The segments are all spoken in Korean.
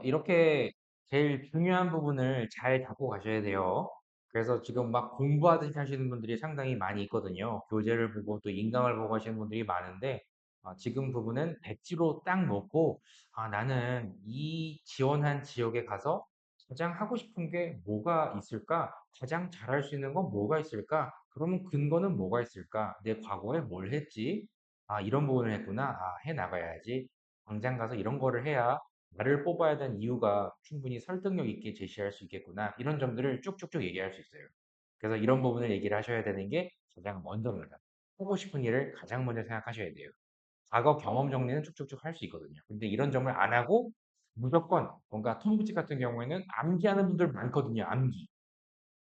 이렇게 제일 중요한 부분을 잘 잡고 가셔야 돼요. 그래서 지금 막 공부하듯이 하시는 분들이 상당히 많이 있거든요. 교재를 보고 또 인강을 보고 하시는 분들이 많은데, 지금 부분은 백지로 딱 놓고, 나는 이 지원한 지역에 가서 가장 하고 싶은 게 뭐가 있을까? 가장 잘할 수 있는 건 뭐가 있을까? 그러면 근거는 뭐가 있을까? 내 과거에 뭘 했지? 이런 부분을 했구나. 해 나가야지. 당장 가서 이런 거를 해야 나를 뽑아야 되는 이유가 충분히 설득력 있게 제시할 수 있겠구나. 이런 점들을 쭉쭉쭉 얘기할 수 있어요. 그래서 이런 부분을 얘기를 하셔야 되는 게 가장 먼저입니다. 하고 싶은 일을 가장 먼저 생각하셔야 돼요. 과거 경험 정리는 쭉쭉쭉 할 수 있거든요. 근데 이런 점을 안 하고 무조건 뭔가 토목직 같은 경우에는 암기하는 분들 많거든요. 암기.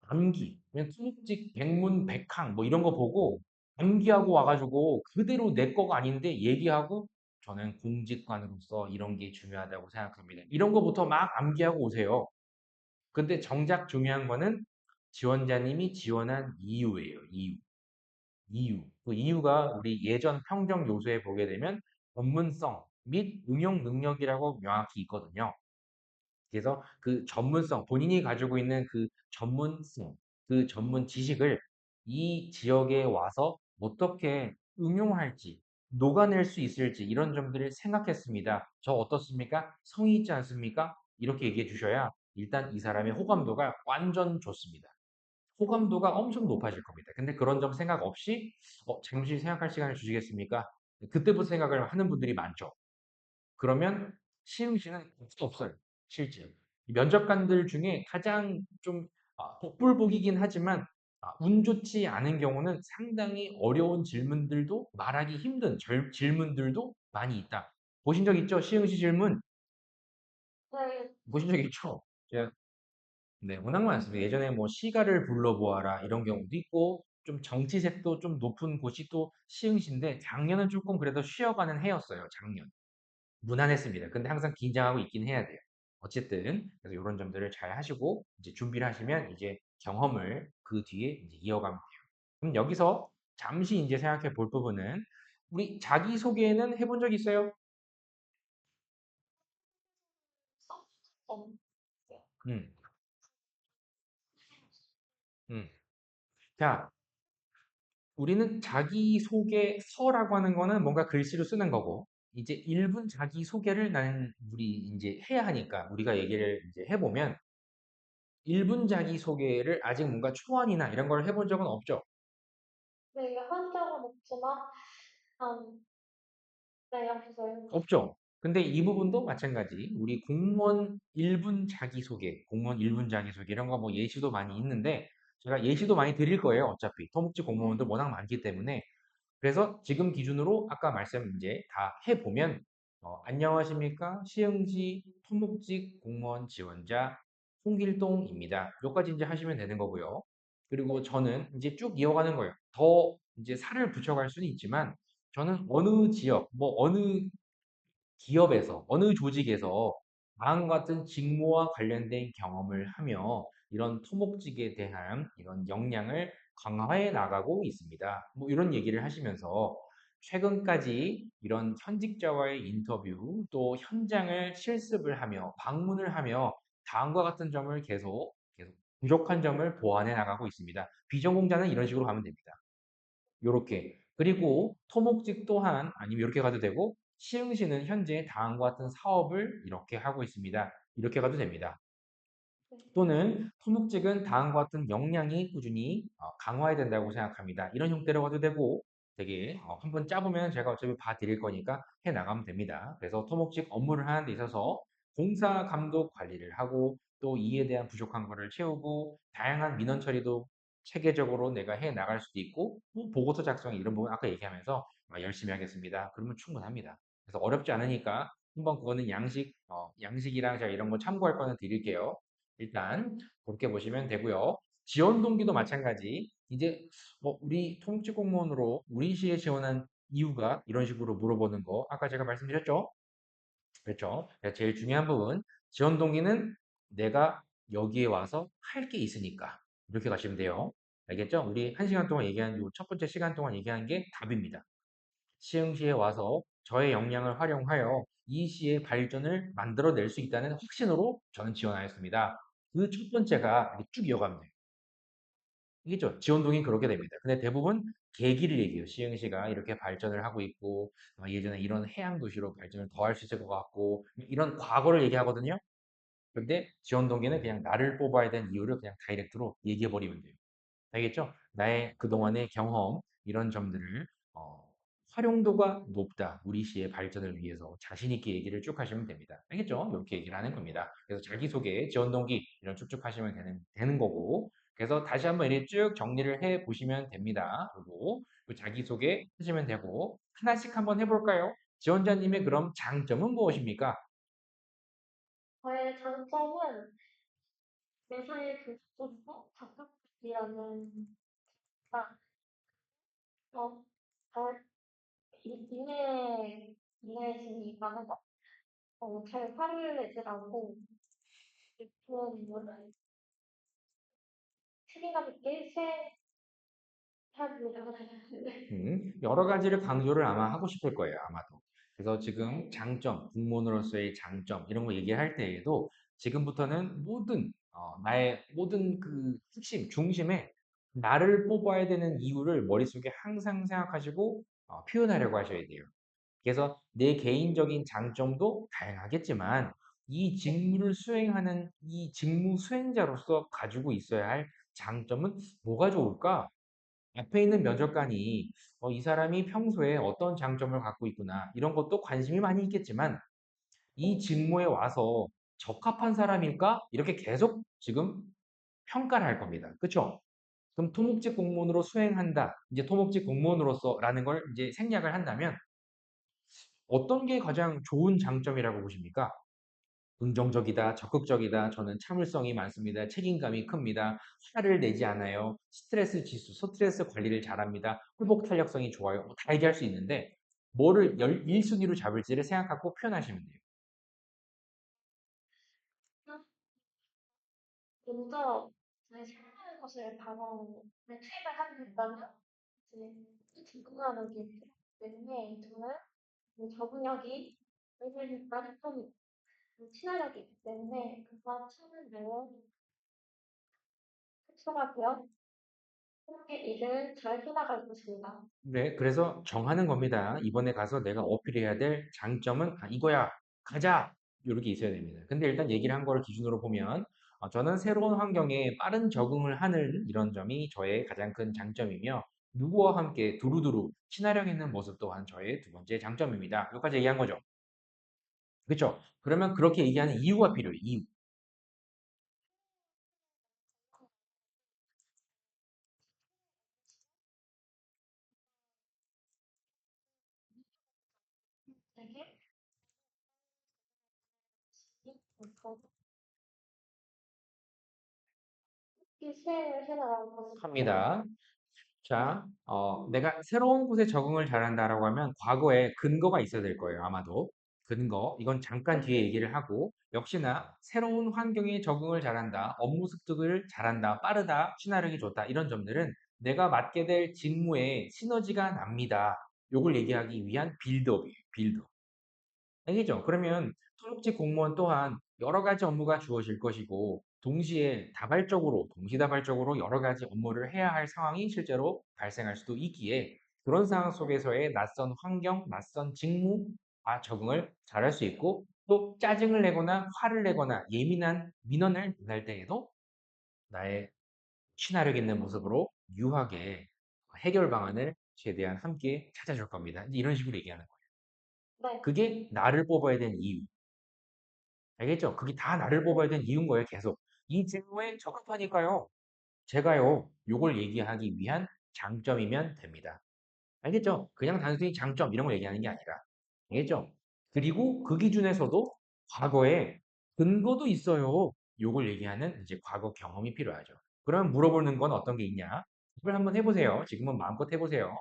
암기. 그냥 수묵직 백문 백항 뭐 이런 거 보고 암기하고 와가지고 그대로 내 거가 아닌데 얘기하고 저는 공직관으로서 이런 게 중요하다고 생각합니다. 이런 거부터 막 암기하고 오세요. 근데 정작 중요한 거는 지원자님이 지원한 이유예요. 이유. 이유. 그 이유가 우리 예전 평정 요소에 보게 되면 전문성 및 응용 능력이라고 명확히 있거든요. 그래서 그 전문성, 본인이 가지고 있는 그 전문성, 그 전문 지식을 이 지역에 와서 어떻게 응용할지, 녹아낼 수 있을지 이런 점들을 생각했습니다. 저 어떻습니까? 성의 있지 않습니까? 이렇게 얘기해 주셔야 일단 이 사람의 호감도가 완전 좋습니다. 호감도가 엄청 높아질 겁니다. 근데 그런 점 생각 없이 잠시 생각할 시간을 주시겠습니까? 그때부터 생각을 하는 분들이 많죠. 그러면 시흥시는 없어요. 실제. 면접관들 중에 가장 좀 복불복이긴 하지만 운 좋지 않은 경우는 상당히 어려운 질문들도 말하기 힘든 질문들도 많이 있다. 보신 적 있죠? 시흥시 질문 네. 보신 적 있죠? 제가 네, 워낙 많습니다. 예전에 뭐 시가를 불러보아라 이런 경우도 있고 좀 정치색도 좀 높은 곳이 또 시흥시인데 작년은 조금 그래도 쉬어가는 해였어요. 작년. 무난했습니다. 근데 항상 긴장하고 있긴 해야 돼요. 어쨌든 그래서 이런 점들을 잘 하시고 이제 준비를 하시면 이제 경험을 그 뒤에 이제 이어가면 돼요. 그럼 여기서 잠시 이제 생각해 볼 부분은 우리 자기 소개는 해본 적 있어요? 어, 음, 음. 자, 우리는 자기소개서라고 하는 거는 뭔가 글씨로 쓰는 거고, 이제 1분 자기소개를 나는 우리 이제 해야 하니까 우리가 얘기를 이제 해보면 1분 자기소개를 아직 뭔가 초안이나 이런 걸 해본 적은 없죠. 네, 한 적은 없지만, 네, 없어요. 없죠. 근데 이 부분도 마찬가지. 우리 공무원 1분 자기소개, 공무원 1분 자기소개 이런 거 뭐 예시도 많이 있는데 제가 예시도 많이 드릴 거예요. 어차피 토목지 공무원도 워낙 많기 때문에 그래서 지금 기준으로 아까 말씀 이제 다 해보면 안녕하십니까 시흥시 토목직 공무원 지원자 홍길동입니다. 여기까지 이제 하시면 되는 거고요. 그리고 저는 이제 쭉 이어가는 거예요. 더 이제 살을 붙여갈 수는 있지만 저는 어느 지역, 뭐 어느 기업에서, 어느 조직에서 다음과 같은 직무와 관련된 경험을 하며 이런 토목직에 대한 이런 역량을 강화해 나가고 있습니다. 뭐 이런 얘기를 하시면서 최근까지 이런 현직자와의 인터뷰 또 현장을 실습을 하며 방문을 하며 다음과 같은 점을 계속 부족한 점을 보완해 나가고 있습니다. 비전공자는 이런 식으로 가면 됩니다. 요렇게. 그리고 토목직 또한 아니면 이렇게 가도 되고 시흥시는 현재 다음과 같은 사업을 이렇게 하고 있습니다. 이렇게 가도 됩니다. 또는 토목직은 다음과 같은 역량이 꾸준히 강화해야 된다고 생각합니다. 이런 형태로 가도 되고 되게 한번 짜보면 제가 어차피 봐드릴 거니까 해 나가면 됩니다. 그래서 토목직 업무를 하는 데 있어서 공사 감독 관리를 하고 또 이에 대한 부족한 거를 채우고 다양한 민원 처리도 체계적으로 내가 해 나갈 수도 있고 뭐 보고서 작성 이런 부분 아까 얘기하면서 열심히 하겠습니다. 그러면 충분합니다. 그래서 어렵지 않으니까 한번 그거는 양식이랑 제가 이런 거 참고할 거는 드릴게요. 일단 그렇게 보시면 되고요. 지원 동기도 마찬가지. 이제 우리 통직 공무원으로 우리 시에 지원한 이유가 이런 식으로 물어보는 거 아까 제가 말씀드렸죠? 그렇죠? 제일 중요한 부분 지원 동기는 내가 여기에 와서 할 게 있으니까 이렇게 가시면 돼요. 알겠죠? 우리 한 시간 동안 얘기한 요 첫 번째 시간 동안 얘기한 게 답입니다. 시흥시에 와서 저의 역량을 활용하여 이 시의 발전을 만들어낼 수 있다는 확신으로 저는 지원하였습니다. 그 첫 번째가 이렇게 쭉 이어가면 돼요. 이겠죠? 지원동이 그렇게 됩니다. 근데 대부분 계기를 얘기해요. 시흥시가 이렇게 발전을 하고 있고 예전에 이런 해양 도시로 발전을 더 할 수 있을 것 같고 이런 과거를 얘기하거든요. 근데 지원동기는 그냥 나를 뽑아야 되는 이유를 그냥 다이렉트로 얘기해 버리면 돼요. 알겠죠? 나의 그동안의 경험, 이런 점들을 어, 활용도가 높다. 우리 시의 발전을 위해서 자신 있게 얘기를 쭉 하시면 됩니다. 알겠죠? 이렇게 얘기를 하는 겁니다. 그래서 자기소개, 지원 동기 이런 쭉쭉 하시면 되는 거고. 그래서 다시 한번 이렇게 쭉 정리를 해 보시면 됩니다. 그리고 그 자기소개 하시면 되고 하나씩 한번 해볼까요? 지원자님의 그럼 장점은 무엇입니까? 저의 장점은 매사에 교수고 적극이라는 아, 어, 잘 인내심이 많은 것. 잘 화를 내지 않고 그런 거를 책임감 있게 수행하려고 하는데. 여러 가지를 강조를 아마 하고 싶을 거예요, 아마도. 그래서 지금 장점, 공무원으로서의 장점, 이런 거 얘기할 때에도 지금부터는 나의 모든 그 핵심, 중심에 나를 뽑아야 되는 이유를 머릿속에 항상 생각하시고 표현하려고 하셔야 돼요. 그래서 내 개인적인 장점도 다양하겠지만 이 직무를 수행하는 이 직무 수행자로서 가지고 있어야 할 장점은 뭐가 좋을까? 앞에 있는 면접관이 이 사람이 평소에 어떤 장점을 갖고 있구나 이런 것도 관심이 많이 있겠지만 이 직무에 와서 적합한 사람일까? 이렇게 계속 지금 평가를 할 겁니다. 그렇죠? 그럼 토목직 공무원으로 수행한다. 이제 토목직 공무원으로서라는 걸 이제 생략을 한다면 어떤 게 가장 좋은 장점이라고 보십니까? 긍정적이다, 적극적이다, 저는 참을성이 많습니다, 책임감이 큽니다, 화를 내지 않아요, 스트레스 지수, 스트레스 관리를 잘합니다, 회복 탄력성이 좋아요. 뭐다 얘기할 수 있는데 뭐를 1순위로 잡을지를 생각하고 표현하시면 돼요. 먼저 제 생각하는 것을 바로 투입을 하게 된다면 이제 궁금하는 게 있기 때문에 저는 적응력이 왜냐면 나는 좀 친화력이 있기 때문에 그거 찾는 내용 흡수하고요. 함께 일을 잘 해나갈 것입니다. 네, 그래서 정하는 겁니다. 이번에 가서 내가 어필해야 될 장점은 이거야, 가자! 이렇게 있어야 됩니다. 근데 일단 얘기를 한 거를 기준으로 보면 저는 새로운 환경에 빠른 적응을 하는 이런 점이 저의 가장 큰 장점이며 누구와 함께 두루두루 친화력 있는 모습 또한 저의 두 번째 장점입니다. 여기까지 얘기한 거죠. 그렇죠? 그러면 그렇게 얘기하는 이유가 필요해요. 이유. 되게 함께 수행을 해나갈 것입니다. 합니다. 자, 내가 새로운 곳에 적응을 잘한다라고 하면 과거에 근거가 있어야 될 거예요, 아마도. 근거. 이건 잠깐 뒤에 얘기를 하고, 역시나 새로운 환경에 적응을 잘한다, 업무 습득을 잘한다, 빠르다, 친화력이 좋다, 이런 점들은 내가 맡게 될 직무에 시너지가 납니다. 요걸 얘기하기 위한 빌드업이에요, 빌드업. 알겠죠? 그러면 토목직 공무원 또한 여러 가지 업무가 주어질 것이고, 동시다발적으로 여러 가지 업무를 해야 할 상황이 실제로 발생할 수도 있기에, 그런 상황 속에서의 낯선 환경, 낯선 직무와 적응을 잘할 수 있고, 또 짜증을 내거나 화를 내거나 예민한 민원을 만날 때에도 나의 친화력 있는 모습으로 유하게 해결 방안을 최대한 함께 찾아줄 겁니다. 이제 이런 식으로 얘기하는 거예요. 네, 그게 나를 뽑아야 되는 이유. 알겠죠? 그게 다 나를 뽑아야 되는 이유인 거예요, 계속. 이 직무에 적합하니까요. 제가요, 요걸 얘기하기 위한 장점이면 됩니다. 알겠죠? 그냥 단순히 장점 이런 걸 얘기하는 게 아니라. 알겠죠? 그리고 그 기준에서도 과거에 근거도 있어요. 요걸 얘기하는 이제 과거 경험이 필요하죠. 그러면 물어보는 건 어떤 게 있냐? 이걸 한번 해보세요. 지금은 마음껏 해보세요.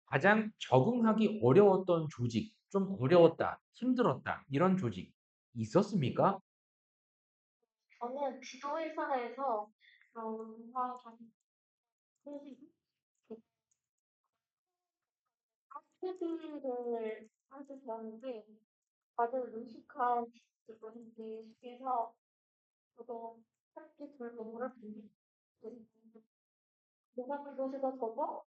가장 적응하기 어려웠던 조직, 좀 어려웠다, 힘들었다, 이런 조직 있었습니까? 저는 지도회사에서 뭔가 좀 학생들을 하지 않는데 다들 능숙한 분들 중에서 저도 함께 그 업무를 뭐가 그것에서 저도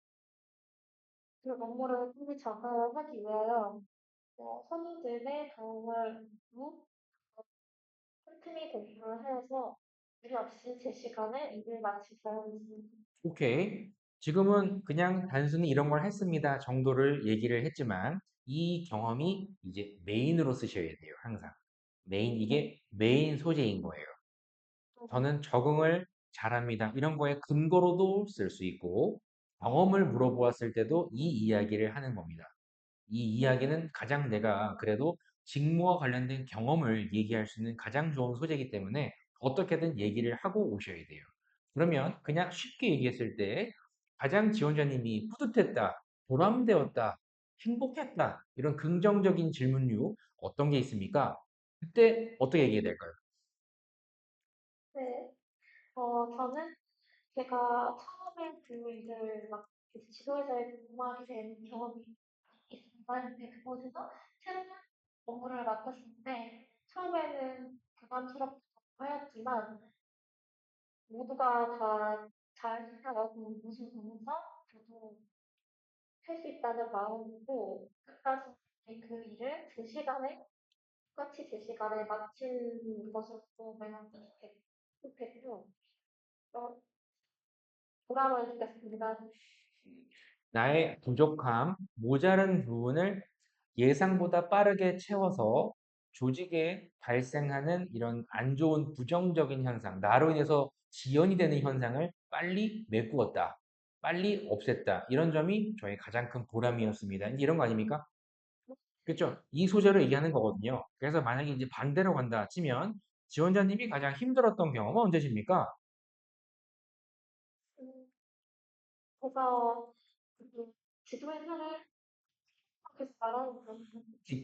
그 업무를 꾸준히 작업하기 위하여 선생님들의 도움을 무 틈틈이 공부를 해서 무리 없이 제 시간에 일을 마치고 있습니다. 오케이. 지금은 그냥 단순히 이런 걸 했습니다 정도를 얘기를 했지만 이 경험이 이제 메인으로 쓰셔야 돼요, 항상. 이게 메인 소재인 거예요. 저는 적응을 잘합니다. 이런 거에 근거로도 쓸 수 있고, 경험을 물어보았을 때도 이 이야기를 하는 겁니다. 이 이야기는 가장 내가 그래도 직무와 관련된 경험을 얘기할 수 있는 가장 좋은 소재이기 때문에 어떻게든 얘기를 하고 오셔야 돼요. 그러면 그냥 쉽게 얘기했을 때 가장 지원자님이 뿌듯했다, 보람되었다, 행복했다, 이런 긍정적인 질문류 어떤 게 있습니까? 그때 어떻게 얘기해야 될까요? 네, 저는 제가 처음에 그 일을 막 지도자에 근무하게 된 경험이 있습니다. 근데 그곳에서 새로운 업무를 맡았을 때 처음에는 부담스럽고 하였지만 모두가 다 잘 살아가고 웃으면서 저도 할 수 있다는 마음으로 끝까지 그 일을 제 시간에 똑같이 제 시간에 마친 것으로 매우 뿌듯했고 보람을 느꼈습니다. 나의 부족함, 모자른 부분을 예상보다 빠르게 채워서 조직에 발생하는 이런 안 좋은 부정적인 현상, 나로 인해서 지연이 되는 현상을 빨리 메꾸었다. 빨리 없앴다. 이런 점이 저의 가장 큰 보람이었습니다. 이제 이런 거 아닙니까? 그렇죠? 이 소재로 얘기하는 거거든요. 그래서 만약에 이제 반대로 간다 치면 지원자님이 가장 힘들었던 경험은 언제십니까? 음, 그래서 그 지도회사를 계속 말하는 거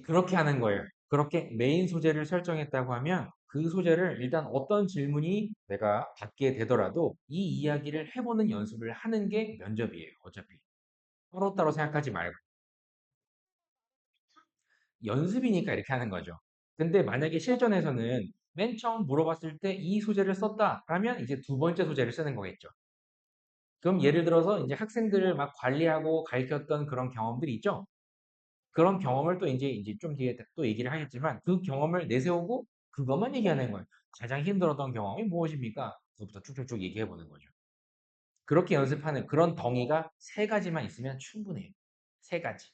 그렇게 하는 거예요. 그렇게 메인 소재를 설정했다고 하면 그 소재를 일단 어떤 질문이 내가 받게 되더라도 이 이야기를 해보는 연습을 하는 게 면접이에요. 어차피. 따로따로 생각하지 말고. 연습이니까 이렇게 하는 거죠. 근데 만약에 실전에서는 맨 처음 물어봤을 때 이 소재를 썼다. 그러면 이제 두 번째 소재를 쓰는 거겠죠. 그럼 예를 들어서 이제 학생들을 막 관리하고 가르쳤던 그런 경험들이 있죠. 그런 경험을 또 이제 좀 뒤에 또 얘기를 하겠지만 그 경험을 내세우고 그것만 얘기하는 거예요. 가장 힘들었던 경험이 무엇입니까? 그것부터 쭉쭉쭉 얘기해 보는 거죠. 그렇게 연습하는 그런 덩이가 세 가지만 있으면 충분해요. 세 가지.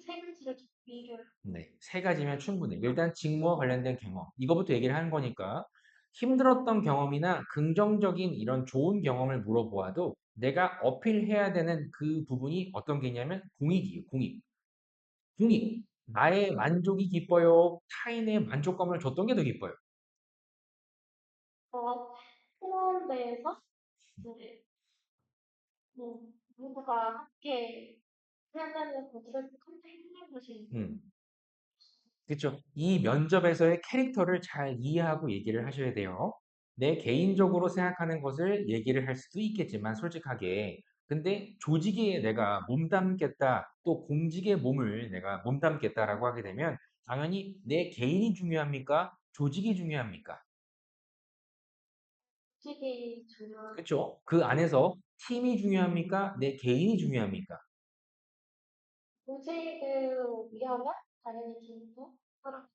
세 가지를 준비를 네, 세 가지면 충분해요. 일단 직무와 관련된 경험. 이거부터 얘기를 하는 거니까 힘들었던 경험이나 긍정적인 이런 좋은 경험을 물어보아도 내가 어필해야 되는 그 부분이 어떤 게 있냐면 공익이에요. 공익. 공익. 나의 만족이 기뻐요? 타인의 만족감을 줬던 게 더 기뻐요? 팀원대에서 이제 모두가 함께 해야 되는 것을 컨택해 보신 음, 그렇죠. 이 면접에서의 캐릭터를 잘 이해하고 얘기를 하셔야 돼요. 내 개인적으로 생각하는 것을 얘기를 할 수도 있겠지만 솔직하게. 근데 조직에 내가 몸담겠다, 또 공직의 몸을 내가 몸담겠다라고 하게 되면 당연히 내 개인이 중요합니까? 조직이 중요합니까? 조직이 중요한 그렇죠. 그 안에서 팀이 중요합니까? 내 개인이 중요합니까? 조직을 위하면 당연히 팀도 사람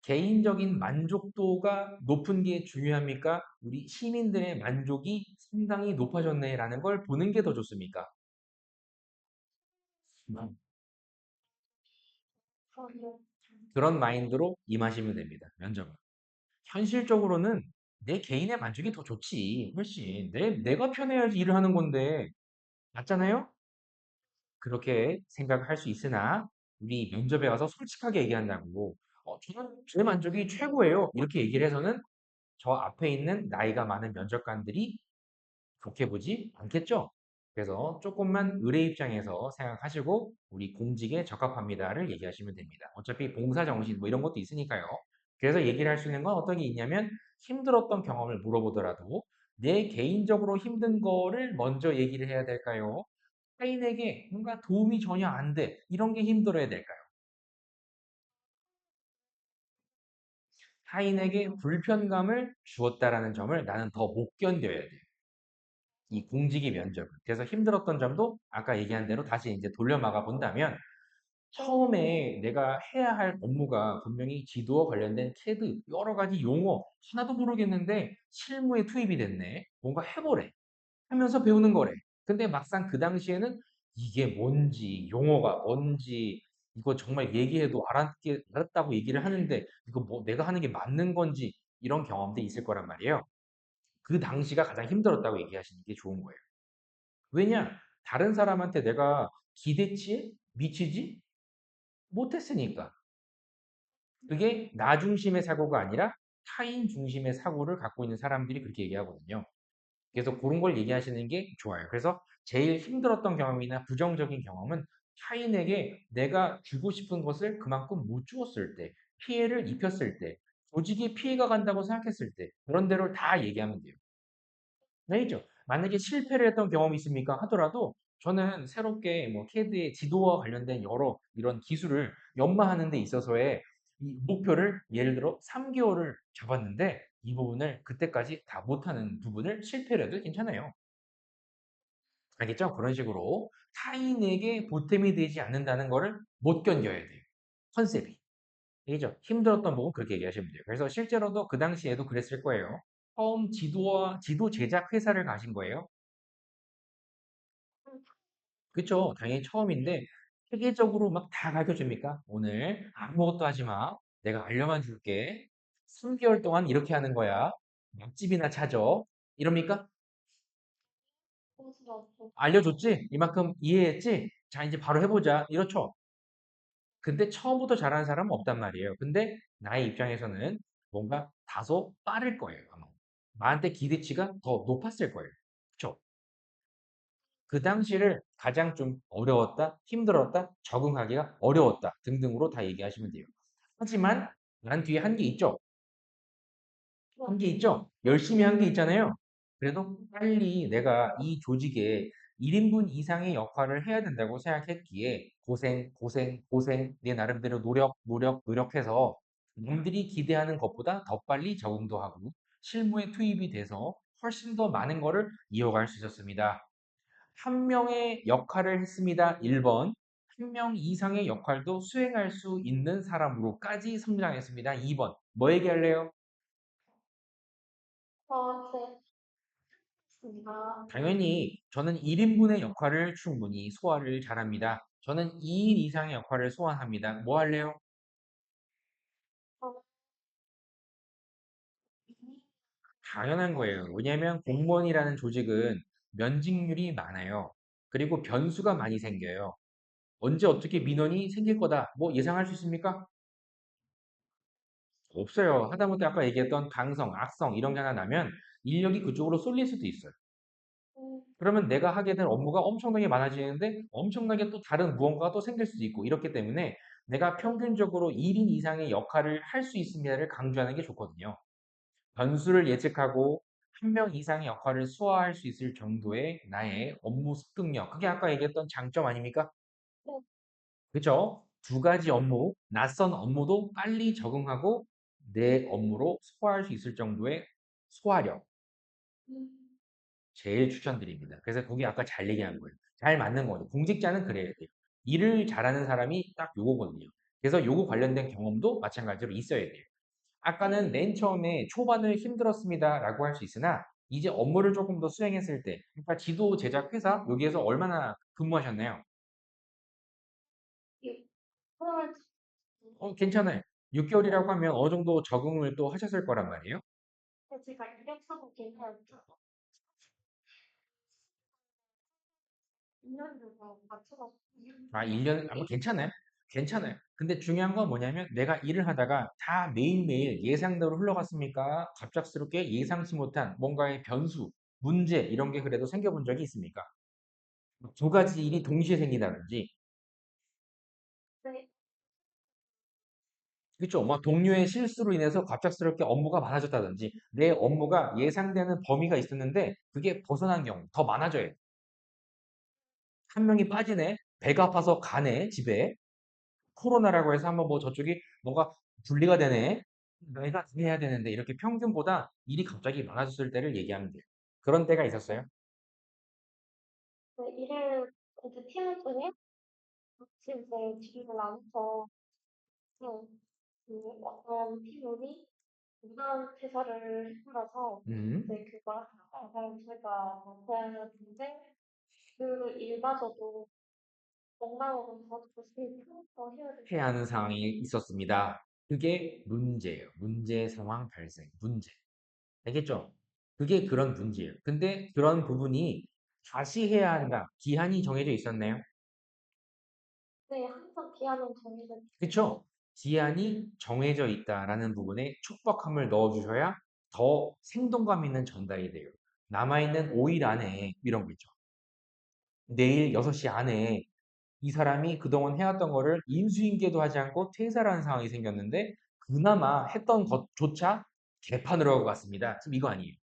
개인적인 만족도가 높은 게 중요합니까? 우리 시민들의 만족이 상당히 높아졌네라는 걸 보는 게 더 좋습니까? 음, 그런 그런 마인드로 임하시면 됩니다. 면접은. 현실적으로는 내 개인의 만족이 더 좋지. 훨씬. 내가 편해야지 일을 하는 건데. 맞잖아요? 그렇게 생각을 할 수 있으나 우리 면접에 가서 솔직하게 얘기한다고. 저는 제 만족이 최고예요. 이렇게 얘기를 해서는 저 앞에 있는 나이가 많은 면접관들이 좋게 보지 않겠죠? 그래서 조금만 의뢰 입장에서 생각하시고 우리 공직에 적합합니다를 얘기하시면 됩니다. 어차피 봉사 정신 뭐 이런 것도 있으니까요. 그래서 얘기를 할 수 있는 건 어떤 게 있냐면 힘들었던 경험을 물어보더라도 내 개인적으로 힘든 거를 먼저 얘기를 해야 될까요? 타인에게 뭔가 도움이 전혀 안 돼. 이런 게 힘들어야 될까요? 타인에게 불편감을 주었다라는 점을 나는 더 못 견뎌야 돼요. 이 공직의 면접은. 그래서 힘들었던 점도 아까 얘기한 대로 다시 이제 돌려막아 본다면 처음에 내가 해야 할 업무가 분명히 지도와 관련된 CAD 여러 가지 용어 하나도 모르겠는데 실무에 투입이 됐네. 뭔가 해보래. 하면서 배우는 거래. 근데 막상 그 당시에는 이게 뭔지, 용어가 뭔지, 이거 정말 얘기해도 알았다고 얘기를 하는데 이거 뭐 내가 하는 게 맞는 건지 이런 경험도 있을 거란 말이에요. 그 당시가 가장 힘들었다고 얘기하시는 게 좋은 거예요. 왜냐? 다른 사람한테 내가 기대치에 미치지 못했으니까. 그게 나 중심의 사고가 아니라 타인 중심의 사고를 갖고 있는 사람들이 그렇게 얘기하거든요. 그래서 그런 걸 얘기하시는 게 좋아요. 그래서 제일 힘들었던 경험이나 부정적인 경험은 타인에게 내가 주고 싶은 것을 그만큼 못 주었을 때, 피해를 입혔을 때, 조직에 피해가 간다고 생각했을 때, 그런 대로 다 얘기하면 돼요. 알죠? 만약에 실패를 했던 경험이 있습니까? 하더라도 저는 새롭게 뭐 CAD의 지도와 관련된 여러 이런 기술을 연마하는 데 있어서의 이 목표를 예를 들어 3개월을 잡았는데 이 부분을 그때까지 다 못하는 부분을 실패를 해도 괜찮아요. 알겠죠? 그런 식으로 타인에게 보탬이 되지 않는다는 거를 못 견뎌야 돼요. 컨셉이. 알겠죠? 힘들었던 부분 그렇게 얘기하시면 돼요. 그래서 실제로도 그 당시에도 그랬을 거예요. 처음 지도 제작 회사를 가신 거예요. 그쵸? 당연히 처음인데 체계적으로 막 다 가르쳐 줍니까? 오늘 아무것도 하지 마. 내가 알려만 줄게. 3개월 동안 이렇게 하는 거야. 맛집이나 찾아. 이럽니까? 그래서 뭐 알려줬지? 이만큼 이해했지? 자, 이제 바로 해보자. 이렇죠? 근데 처음부터 잘하는 사람은 없단 말이에요. 근데 나의 입장에서는 뭔가 다소 빠를 거예요, 아마. 나한테 기대치가 더 높았을 거예요. 그쵸? 그 당시를 가장 좀 어려웠다, 힘들었다, 적응하기가 어려웠다 등등으로 다 얘기하시면 돼요. 하지만 난 뒤에 한 게 있죠. 한 게 있죠. 열심히 한 게 있잖아요. 그래도 빨리 내가 이 조직에 1인분 이상의 역할을 해야 된다고 생각했기에 고생, 고생, 고생, 내 나름대로 노력해서 남들이 기대하는 것보다 더 빨리 적응도 하고 실무에 투입이 돼서 훨씬 더 많은 거를 이어갈 수 있었습니다. 한 명의 역할을 했습니다. 1번. 한 명 이상의 역할도 수행할 수 있는 사람으로까지 성장했습니다. 2번. 뭐 얘기할래요? 저한테 있습니다. 당연히 저는 1인분의 역할을 충분히 소화를 잘합니다. 저는 2인 이상의 역할을 소화합니다. 뭐 할래요? 저는 당연한 거예요. 왜냐하면 공무원이라는 조직은 면직률이 많아요. 그리고 변수가 많이 생겨요. 언제 어떻게 민원이 생길 거다. 뭐 예상할 수 있습니까? 없어요. 하다못해 아까 얘기했던 강성, 악성 이런 게 하나 나면 인력이 그쪽으로 쏠릴 수도 있어요. 음, 그러면 내가 하게 될 업무가 엄청나게 많아지는데 엄청나게 또 다른 무언가가 또 생길 수도 있고 이렇기 때문에 내가 평균적으로 1인 이상의 역할을 할 수 있습니다를 강조하는 게 좋거든요. 변수를 예측하고 한 명 이상의 역할을 소화할 수 있을 정도의 나의 업무 습득력. 그게 아까 얘기했던 장점 아닙니까? 네, 그죠? 두 가지 업무, 낯선 업무도 빨리 적응하고 내 업무로 소화할 수 있을 정도의 소화력. 음, 제일 추천드립니다. 그래서 그게 아까 잘 얘기한 거예요. 잘 맞는 거죠. 공직자는 그래야 돼요. 일을 잘하는 사람이 딱 요거거든요. 그래서 요거 관련된 경험도 마찬가지로 있어야 돼요. 아까는 맨 처음에 초반을 힘들었습니다라고 할 수 있으나 이제 업무를 조금 더 수행했을 때, 그러니까 지도 제작 회사 여기에서 얼마나 근무하셨나요? 이 프로를 괜찮아요. 6개월이라고 하면 어느 정도 적응을 또 하셨을 거란 말이에요. 제가 이력서도 괜찮았죠. 2년 정도 맞춰서 2년 아, 1년, 뭐 괜찮아요. 괜찮아요. 근데 중요한 건 뭐냐면 내가 일을 하다가 다 매일매일 예상대로 흘러갔습니까? 갑작스럽게 예상치 못한 뭔가의 변수, 문제 이런 게 그래도 생겨본 적이 있습니까? 두 가지 일이 동시에 생긴다든지, 네, 그렇죠? 뭐 동료의 실수로 인해서 갑작스럽게 업무가 많아졌다든지, 내 업무가 예상되는 범위가 있었는데 그게 벗어난 경우 더 많아져요. 한 명이 빠지네. 배가 아파서 가네, 집에. 코로나라고 해서 한번 뭐 저쪽이 뭔가 분리가 되네. 내가 해야 되는데 이렇게 평균보다 일이 갑자기 많아졌을 때를 얘기하면 돼요. 그런 때가 있었어요. 네, 일을 이제 팀을 통해 같이 이제 주기를 나눠서 그 어떤 팀원이 무단 퇴사를 해버려서 음, 이제 그걸 제가 맡아야 되는데 그 일마저도 넉넉하고 고생을 더 해야 해야 된다는 하는 상황이 있었습니다. 그게 문제예요. 문제 상황 발생, 문제. 알겠죠? 그게 그런 문제예요. 근데 그런 부분이 다시 해야 한다. 기한이 정해져 있었나요? 네, 항상 기한은 정해져 있어요. 그쵸? 기한이 정해져 있다라는 부분에 촉박함을 넣어주셔야 더 생동감 있는 전달이 돼요. 남아있는 5일 안에 이런 거 있죠. 내일 6시 안에 이 사람이 그동안 해왔던 거를 인수인계도 하지 않고 퇴사라는 상황이 생겼는데 그나마 했던 것조차 개판으로 하고 갔습니다. 지금 이거 아니에요.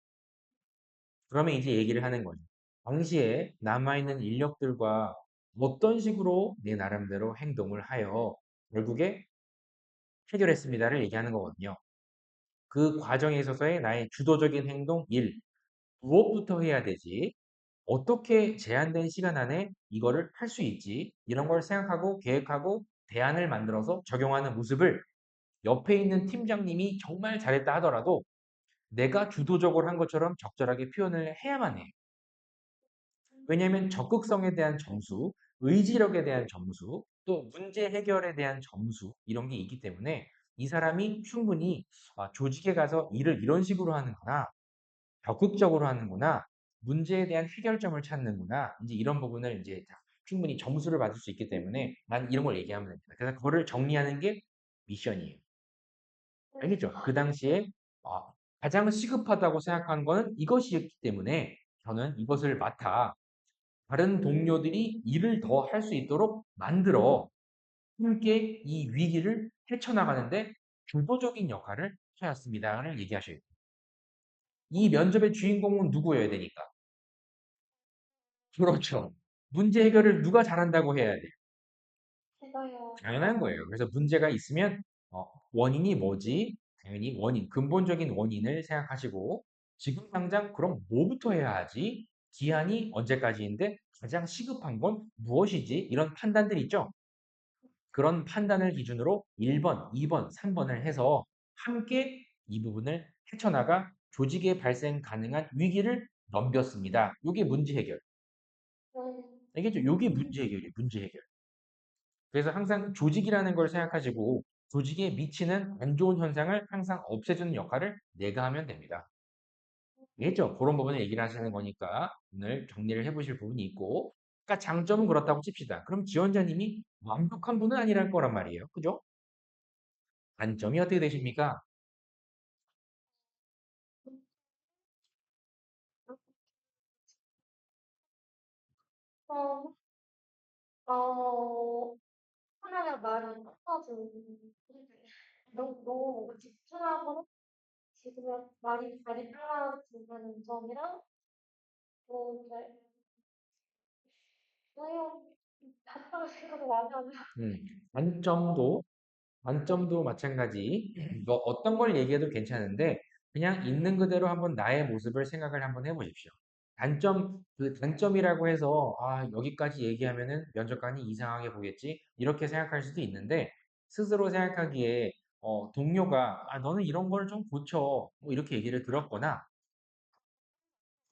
그러면 이제 얘기를 하는 거죠. 당시에 남아있는 인력들과 어떤 식으로 내 나름대로 행동을 하여 결국에 해결했습니다를 얘기하는 거거든요. 그 과정에 있어서의 나의 주도적인 행동 1. 무엇부터 해야 되지? 어떻게 제한된 시간 안에 이거를 할 수 있지? 이런 걸 생각하고 계획하고 대안을 만들어서 적용하는 모습을 옆에 있는 팀장님이 정말 잘했다 하더라도 내가 주도적으로 한 것처럼 적절하게 표현을 해야만 해. 왜냐하면 적극성에 대한 점수, 의지력에 대한 점수, 또 문제 해결에 대한 점수 이런 게 있기 때문에 이 사람이 충분히 조직에 가서 일을 이런 식으로 하는구나, 적극적으로 하는구나, 문제에 대한 해결점을 찾는구나, 이제 이런 부분을 이제 충분히 점수를 받을 수 있기 때문에 난 이런 걸 얘기하면 됩니다. 그래서 그거를 정리하는 게 미션이에요. 알겠죠? 그 당시에 어, 가장 시급하다고 생각한 거는 이것이었기 때문에 저는 이것을 맡아 다른 동료들이 일을 더 할 수 있도록 만들어 함께 이 위기를 헤쳐나가는데 주도적인 역할을 하였습니다를 얘기하셔야 돼요. 이 면접의 주인공은 누구여야 되니까? 그렇죠. 문제 해결을 누가 잘한다고 해야 돼요. 제가요, 당연한 거예요. 그래서 문제가 있으면 원인이 뭐지? 당연히 원인, 근본적인 원인을 생각하시고 지금 당장 그럼 뭐부터 해야 하지? 기한이 언제까지인데 가장 시급한 건 무엇이지? 이런 판단들 있죠? 그런 판단을 기준으로 1번, 2번, 3번을 해서 함께 이 부분을 헤쳐나가 조직에 발생 가능한 위기를 넘겼습니다. 이게 문제 해결. 네, 알겠죠? 이게 문제 해결이에요. 문제 해결. 그래서 항상 조직이라는 걸 생각하시고 조직에 미치는 안 좋은 현상을 항상 없애주는 역할을 내가 하면 됩니다. 알겠죠? 그런 부분을 얘기를 하시는 거니까 오늘 정리를 해보실 부분이 있고 그러니까 장점은 그렇다고 칩시다. 그럼 지원자님이 완벽한 분은 아니랄 거란 말이에요. 그죠? 단점이 어떻게 되십니까? 어, 어, 하나가 말이 끝까지 너무 뭔가 집중하고 지금 말이 빨라지는 점이랑 또 이제 내용 답답한 생각을 많이 하면 음, 단점도 단점도 마찬가지. 뭐 어떤 걸 얘기해도 괜찮은데 그냥 있는 그대로 한번 나의 모습을 생각을 한번 해보십시오. 그 단점이라고 해서 여기까지 얘기하면은 면접관이 이상하게 보겠지 이렇게 생각할 수도 있는데 스스로 생각하기에 동료가 너는 이런 걸 좀 고쳐 뭐 이렇게 얘기를 들었거나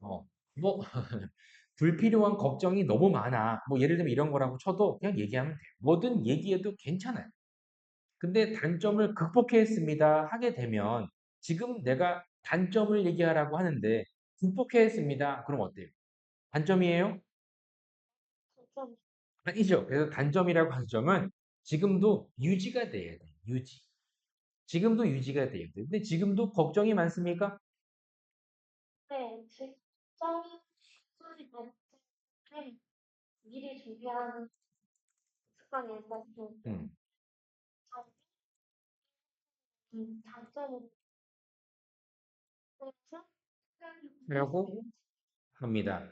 어, 뭐 불필요한 걱정이 너무 많아 뭐 예를 들면 이런 거라고 쳐도 그냥 얘기하면 돼요. 뭐든 얘기해도 괜찮아요. 근데 단점을 극복했습니다 하게 되면 지금 내가 단점을 얘기하라고 하는데 극복했습니다. 그럼 어때요? 단점이에요? 좀 아니죠. 그래서 단점이라고 하는 점은 지금도 유지가 돼야 돼요. 유지. 지금도 유지가 돼야 돼요. 근데 지금도 걱정이 많습니까? 네, 직장이 소리 때문에 미리 준비하는 습관이 있어서 음, 장점은 그렇죠? 하려고 합니다.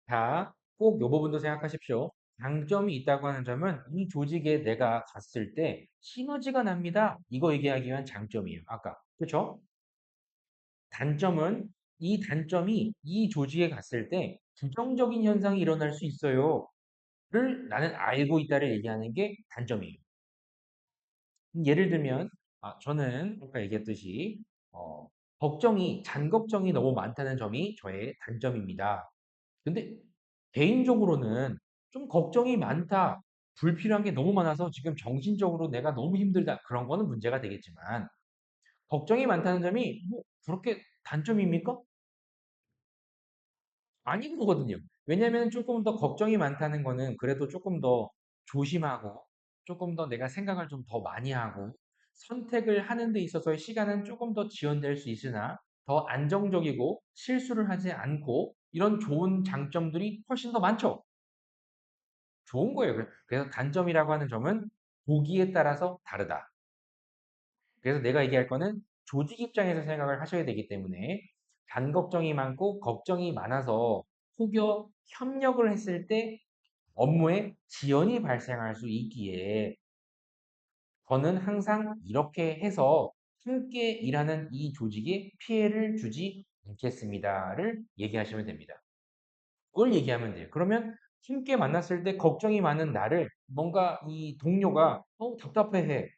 자, 꼭 이 부분도 생각하십시오. 장점이 있다고 하는 점은 이 조직에 내가 갔을 때 시너지가 납니다. 이거 얘기하기 위한 장점이에요. 아까. 그렇죠? 단점은 이 단점이 이 조직에 갔을 때 부정적인 현상이 일어날 수 있어요. 를 나는 알고 있다를 얘기하는 게 단점이에요. 예를 들면, 저는 아까 얘기했듯이, 어, 잔 걱정이 너무 많다는 점이 저의 단점입니다. 근데 개인적으로는 좀 걱정이 많다, 불필요한 게 너무 많아서 지금 정신적으로 내가 너무 힘들다, 그런 거는 문제가 되겠지만, 걱정이 많다는 점이 뭐 그렇게 단점입니까? 아닌 거거든요. 왜냐면 조금 더 걱정이 많다는 거는 그래도 조금 더 조심하고 조금 더 내가 생각을 좀 더 많이 하고 선택을 하는 데 있어서의 시간은 조금 더 지연될 수 있으나 더 안정적이고 실수를 하지 않고 이런 좋은 장점들이 훨씬 더 많죠. 좋은 거예요. 그래서 단점이라고 하는 점은 보기에 따라서 다르다. 그래서 내가 얘기할 거는 조직 입장에서 생각을 하셔야 되기 때문에 단 걱정이 많고 걱정이 많아서 혹여 협력을 했을 때 업무에 지연이 발생할 수 있기에 저는 항상 이렇게 해서 함께 일하는 이 조직에 피해를 주지 않겠습니다를 얘기하시면 됩니다. 그걸 얘기하면 돼요. 그러면 함께 만났을 때 걱정이 많은 나를 뭔가 이 동료가 답답해해.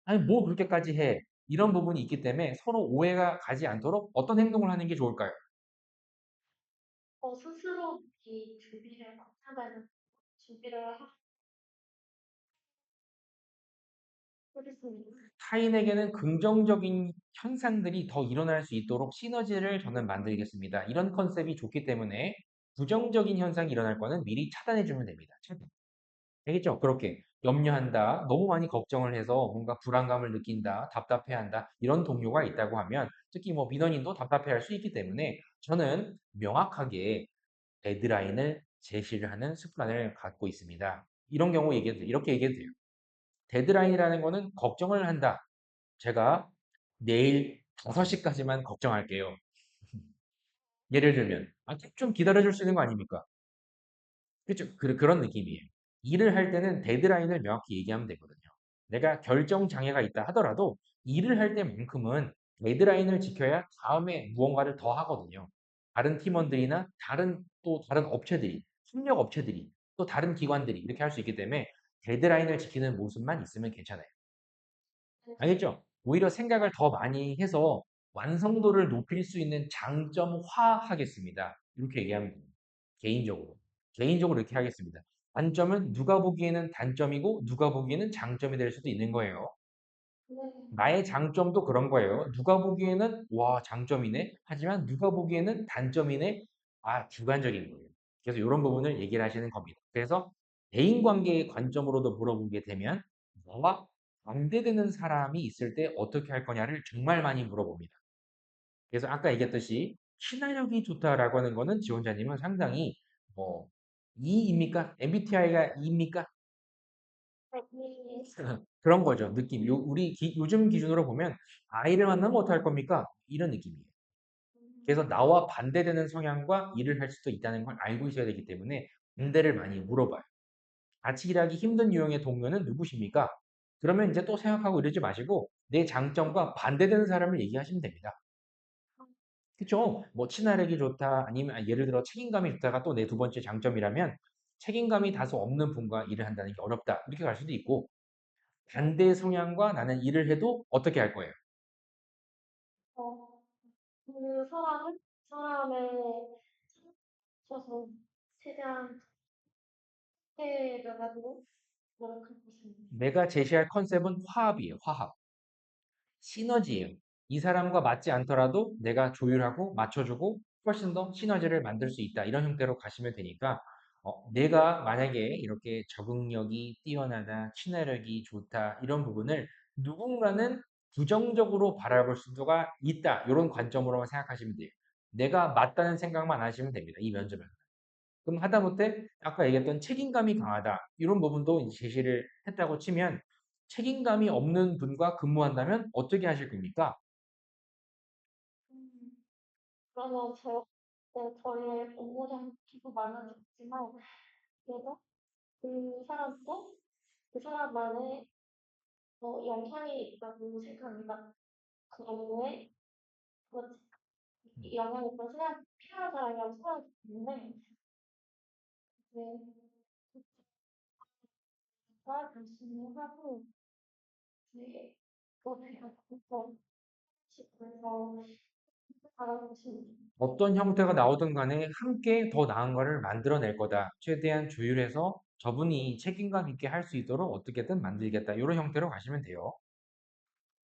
아니, 뭐 그렇게까지 해. 이런 부분이 있기 때문에 서로 오해가 가지 않도록 어떤 행동을 하는 게 좋을까요? 스스로 이 준비를 하면 준비를 하겠습니다. 타인에게는 긍정적인 현상들이 더 일어날 수 있도록 시너지를 저는 만들겠습니다. 이런 컨셉이 좋기 때문에 부정적인 현상이 일어날 거는 미리 차단해주면 됩니다. 차단. 알겠죠? 그렇게 염려한다, 너무 많이 걱정을 해서 뭔가 불안감을 느낀다, 답답해한다, 이런 동료가 있다고 하면 특히 뭐 민원인도 답답해할 수 있기 때문에 저는 명확하게 데드라인을 제시를 하는 습관을 갖고 있습니다. 이런 경우 이렇게 얘기해도 돼요. 데드라인이라는 거는 걱정을 한다. 제가 내일 5시까지만 걱정할게요. 예를 들면, 좀 기다려줄 수 있는 거 아닙니까? 그렇죠? 그런 느낌이에요. 일을 할 때는 데드라인을 명확히 얘기하면 되거든요. 내가 결정 장애가 있다 하더라도 일을 할 때만큼은 데드라인을 지켜야 다음에 무언가를 더 하거든요. 다른 팀원들이나 다른 업체들이, 협력 업체들이, 또 다른 기관들이 이렇게 할 수 있기 때문에 데드라인을 지키는 모습만 있으면 괜찮아요. 알겠죠? 오히려 생각을 더 많이 해서 완성도를 높일 수 있는 장점화하겠습니다. 이렇게 얘기하면 됩니다. 개인적으로. 개인적으로 이렇게 하겠습니다. 단점은 누가 보기에는 단점이고 누가 보기에는 장점이 될 수도 있는 거예요. 네. 나의 장점도 그런 거예요. 누가 보기에는 와, 장점이네. 하지만 누가 보기에는 단점이네. 주관적인 거예요. 그래서 이런 부분을 얘기를 하시는 겁니다. 그래서 대인관계의 관점으로도 물어보게 되면 너와 반대되는 사람이 있을 때 어떻게 할 거냐를 정말 많이 물어봅니다. 그래서 아까 얘기했듯이 친화력이 좋다라고 하는 거는 지원자님은 상당히 뭐 E입니까? MBTI가 E입니까? 네. 그런 거죠. 느낌. 요즘 기준으로 보면 아이를 만나면 어떡할 겁니까? 이런 느낌이에요. 그래서 나와 반대되는 성향과 일을 할 수도 있다는 걸 알고 있어야 되기 때문에 반대를 많이 물어봐요. 같이 일하기 힘든 유형의 동료는 누구십니까? 그러면 이제 또 생각하고 이러지 마시고 내 장점과 반대되는 사람을 얘기하시면 됩니다. 그쵸? 뭐 친화력이 좋다 아니면 예를 들어 책임감이 좋다가 또 내 두 번째 장점이라면 책임감이 다소 없는 분과 일을 한다는 게 어렵다. 이렇게 갈 수도 있고 반대 성향과 나는 일을 해도 어떻게 할 거예요? 어, 사람의 있어서 최대한 해가지고 노력하고 있습니다. 내가 제시할 컨셉은 화합이에요. 화합. 시너지예요. 이 사람과 맞지 않더라도 내가 조율하고 맞춰주고 훨씬 더 시너지를 만들 수 있다. 이런 형태로 가시면 되니까 내가 만약에 이렇게 적응력이 뛰어나다, 친화력이 좋다 이런 부분을 누군가는 부정적으로 바라볼 수가 있다. 이런 관점으로만 생각하시면 돼요. 내가 맞다는 생각만 하시면 됩니다. 이 면접은. 그럼 하다못해 아까 얘기했던 책임감이 강하다. 이런 부분도 이제 제시를 했다고 치면 책임감이 없는 분과 근무한다면 어떻게 하실 겁니까? 음, 그러면 저의 업무량이 계속 많아졌지만, 그래도 그 사람도 그 사람만의 영향이 있다고 생각합니다. 그 업무에 그렇지 영향이 있던 사람 필요한 사람이라고 생각하기 때문에 네, 다 열심히 하고 네, 또 제가 그래서 알아보시면 어떤 형태가 나오든 간에 함께 더 나은 거를 만들어낼 거다. 최대한 조율해서 저분이 책임감 있게 할 수 있도록 어떻게든 만들겠다. 이런 형태로 가시면 돼요.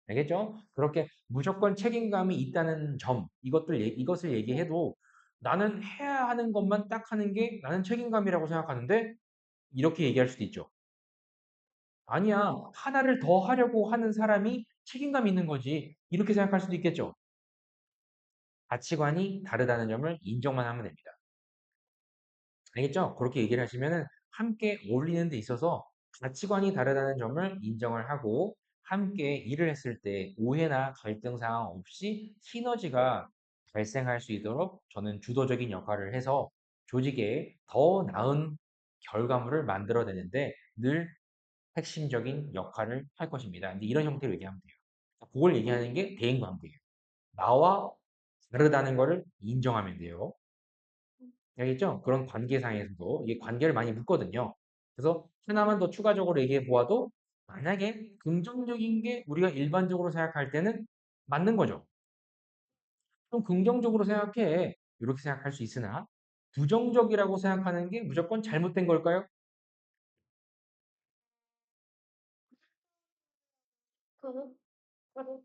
알겠죠? 그렇게 무조건 책임감이 있다는 점, 이것을 얘기해도 나는 해야 하는 것만 딱 하는 게 나는 책임감이라고 생각하는데 이렇게 얘기할 수도 있죠. 아니야, 하나를 더 하려고 하는 사람이 책임감 있는 거지. 이렇게 생각할 수도 있겠죠. 가치관이 다르다는 점을 인정만 하면 됩니다. 알겠죠? 그렇게 얘기를 하시면은 함께 어울리는 데 있어서 가치관이 다르다는 점을 인정을 하고 함께 일을 했을 때 오해나 갈등 상황 없이 시너지가 발생할 수 있도록 저는 주도적인 역할을 해서 조직에 더 나은 결과물을 만들어내는데 늘 핵심적인 역할을 할 것입니다. 근데 이런 형태로 얘기하면 돼요. 그걸 얘기하는 게 대인관계예요. 나와 다르다는 것을 인정하면 돼요. 알겠죠? 그런 관계상에서도 이게 관계를 많이 묻거든요. 그래서 하나만 더 추가적으로 얘기해 보아도 만약에 긍정적인 게 우리가 일반적으로 생각할 때는 맞는 거죠. 좀 긍정적으로 생각해. 이렇게 생각할 수 있으나 부정적이라고 생각하는 게 무조건 잘못된 걸까요? 그 그리고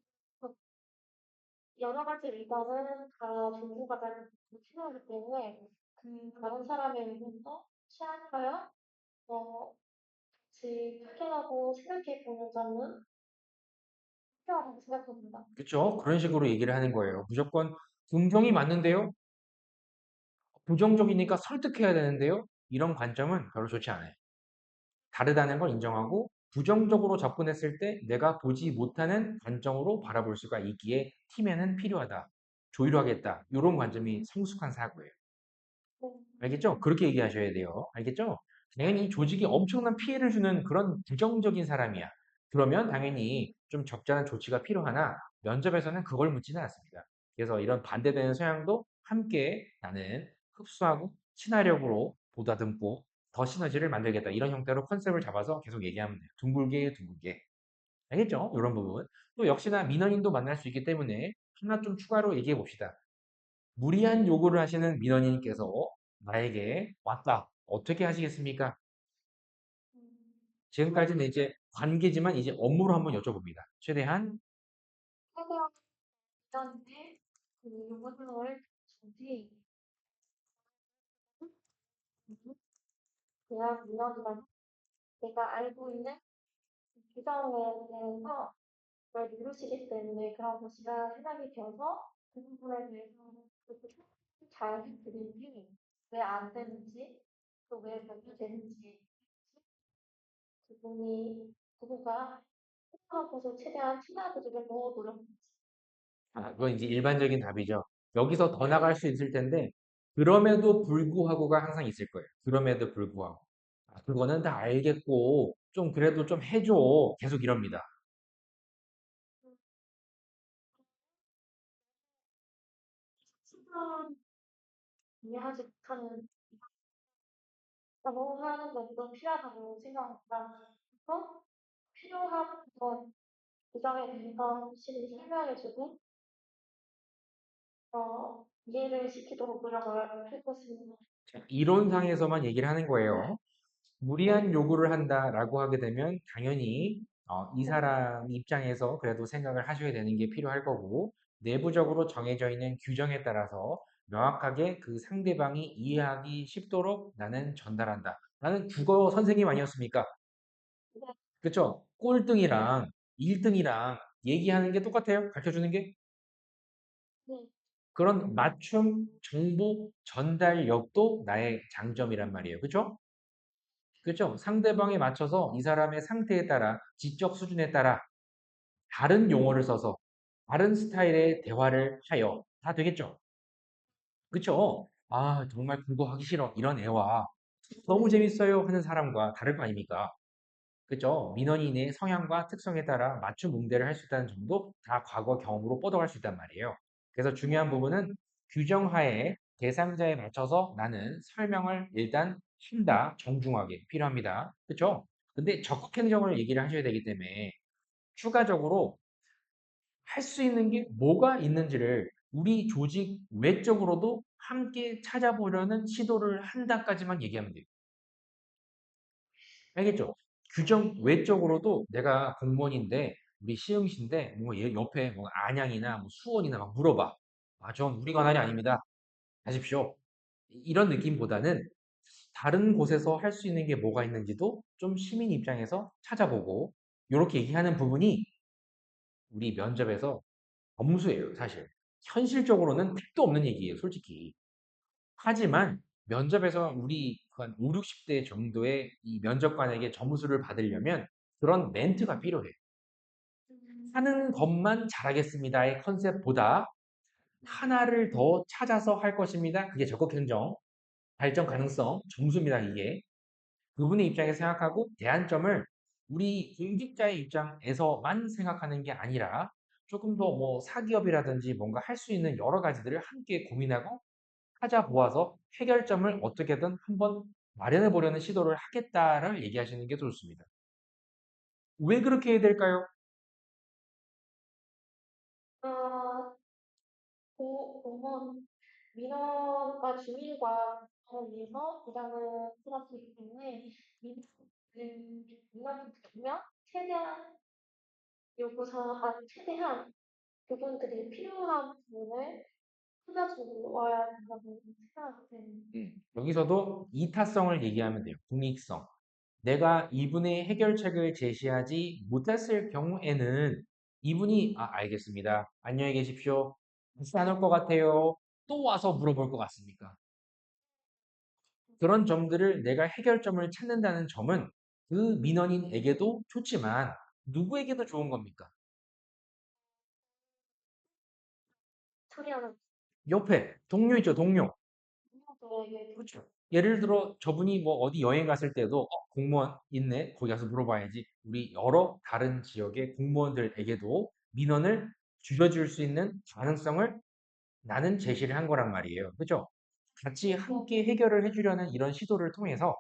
여러 가지 의견은 다 종류가 다르고 필요하기 때문에 그 다른 사람의 의견도 취하하여 같이 확인하고 생각해 보는 점은 필요하다고 생각합니다. 그렇죠? 그런 식으로 얘기를 하는 거예요. 무조건 긍정이 맞는데요? 부정적이니까 설득해야 되는데요? 이런 관점은 별로 좋지 않아요. 다르다는 걸 인정하고 부정적으로 접근했을 때 내가 보지 못하는 관점으로 바라볼 수가 있기에 팀에는 필요하다. 조율하겠다. 이런 관점이 성숙한 사고예요. 네. 알겠죠? 그렇게 얘기하셔야 돼요. 알겠죠? 당연히 조직이 엄청난 피해를 주는 그런 부정적인 사람이야. 그러면 당연히 좀 적절한 조치가 필요하나 면접에서는 그걸 묻지는 않습니다. 그래서 이런 반대되는 성향도 함께 나는 흡수하고 친화력으로 보다듬고 더 시너지를 만들겠다. 이런 형태로 컨셉을 잡아서 계속 얘기하면 돼요. 둥글게 둥글게. 알겠죠? 이런 부분. 또 역시나 민원인도 만날 수 있기 때문에 하나 좀 추가로 얘기해 봅시다. 무리한 요구를 하시는 민원인께서 나에게 왔다. 어떻게 하시겠습니까? 음, 지금까지는 이제 관계지만 이제 업무로 한번 여쭤봅니다. 최대한 최대한 이전에 그 요구사항을 주지 그냥 민원이란 내가 알고 있는 규정에 대해서 그걸 미루시기 때문에 그런 것이라 생각이 되어서 그 부분에 대해서 그렇게 잘 드리기 왜 안 되는지 또 왜 변조되는지 그분과 소통한 것을 최대한 친화도적으로 노력하지. 그건 이제 일반적인 답이죠. 여기서 더 나갈 수 있을 텐데 그럼에도 불구하고가 항상 있을 거예요. 그럼에도 불구하고. 그거는 다 알겠고 좀 그래도 좀 해줘. 계속 이럽니다. 친절한 이해하지 못하는 하는 것도 필요하다고 생각합니다. 그래서 필요한 건 규정에 대해서 확실히 설명해주고 이해를 시키도록 노력을 할 것입니다. 이론상에서만 얘기를 하는 거예요. 무리한 요구를 한다라고 하게 되면 당연히 이 네, 사람 입장에서 그래도 생각을 하셔야 되는 게 필요할 거고 내부적으로 정해져 있는 규정에 따라서 명확하게 그 상대방이 이해하기 쉽도록 나는 전달한다. 나는 국어 선생님 아니었습니까? 네, 그쵸? 꼴등이랑 1등이랑 얘기하는 게 똑같아요. 가르쳐주는 게. 네, 그런 맞춤 정보 전달력도 나의 장점이란 말이에요. 그쵸? 그죠? 상대방에 맞춰서 이 사람의 상태에 따라, 지적 수준에 따라 다른 용어를 써서 다른 스타일의 대화를 하여 다 되겠죠? 그쵸? 아, 정말 그거 하기 싫어. 이런 애와 너무 재밌어요 하는 사람과 다를 거 아닙니까? 그죠? 민원인의 성향과 특성에 따라 맞춤 응대를 할 수 있다는 점도 다 과거 경험으로 뻗어갈 수 있단 말이에요. 그래서 중요한 부분은 규정하에 대상자에 맞춰서 나는 설명을 일단 한다. 정중하게 필요합니다. 그죠? 근데 적극 행정을 얘기를 하셔야 되기 때문에 추가적으로 할 수 있는 게 뭐가 있는지를 우리 조직 외적으로도 함께 찾아보려는 시도를 한다까지만 얘기하면 돼요. 알겠죠? 규정 외적으로도 내가 공무원인데 우리 시흥시인데 뭐 얘 옆에 뭐 안양이나 뭐 수원이나 막 물어봐. 아, 전 우리 관할이 아닙니다. 하십시오. 이런 느낌보다는 다른 곳에서 할 수 있는 게 뭐가 있는지도 좀 시민 입장에서 찾아보고 이렇게 얘기하는 부분이 우리 면접에서 점수예요, 사실. 현실적으로는 택도 없는 얘기예요, 솔직히. 하지만 면접에서 우리 한 5, 60대 정도의 이 면접관에게 점수를 받으려면 그런 멘트가 필요해. 하는 것만 잘하겠습니다의 컨셉보다 하나를 더 찾아서 할 것입니다. 그게 적극 행정, 발전 가능성, 점수입니다, 이게. 그분의 입장에서 생각하고 대안점을 우리 공직자의 입장에서만 생각하는 게 아니라 조금 더 뭐 사기업이라든지 뭔가 할 수 있는 여러 가지들을 함께 고민하고 찾아보아서 해결점을 어떻게든 한번 마련해 보려는 시도를 하겠다를 얘기하시는 게 좋습니다. 왜 그렇게 해야 될까요? 아, 공무원 민원과 주민과 위해서 일하는 클래스이기 때문에 민원 보면 최대한 그분들이 필요한 부분을 찾아주어야 된다고 생각해요. 여기서도 이타성을 얘기하면 돼요. 국익성. 내가 이분의 해결책을 제시하지 못했을 경우에는 이분이 알겠습니다. 안녕히 계십시오. 다시 안 올 것 같아요. 또 와서 물어볼 것 같습니까? 그런 점들을 내가 해결점을 찾는다는 점은 그 민원인에게도 좋지만 누구에게도 좋은 겁니까? 처리하는 옆에 동료 있죠, 동료. 분들에게 그렇죠. 예를 들어 저분이 뭐 어디 여행 갔을 때도 공무원 있네. 거기 가서 물어봐야지. 우리 여러 다른 지역의 공무원들에게도 민원을 줄여줄 수 있는 가능성을 나는 제시를 한 거란 말이에요. 그죠? 같이 함께 해결을 해주려는 이런 시도를 통해서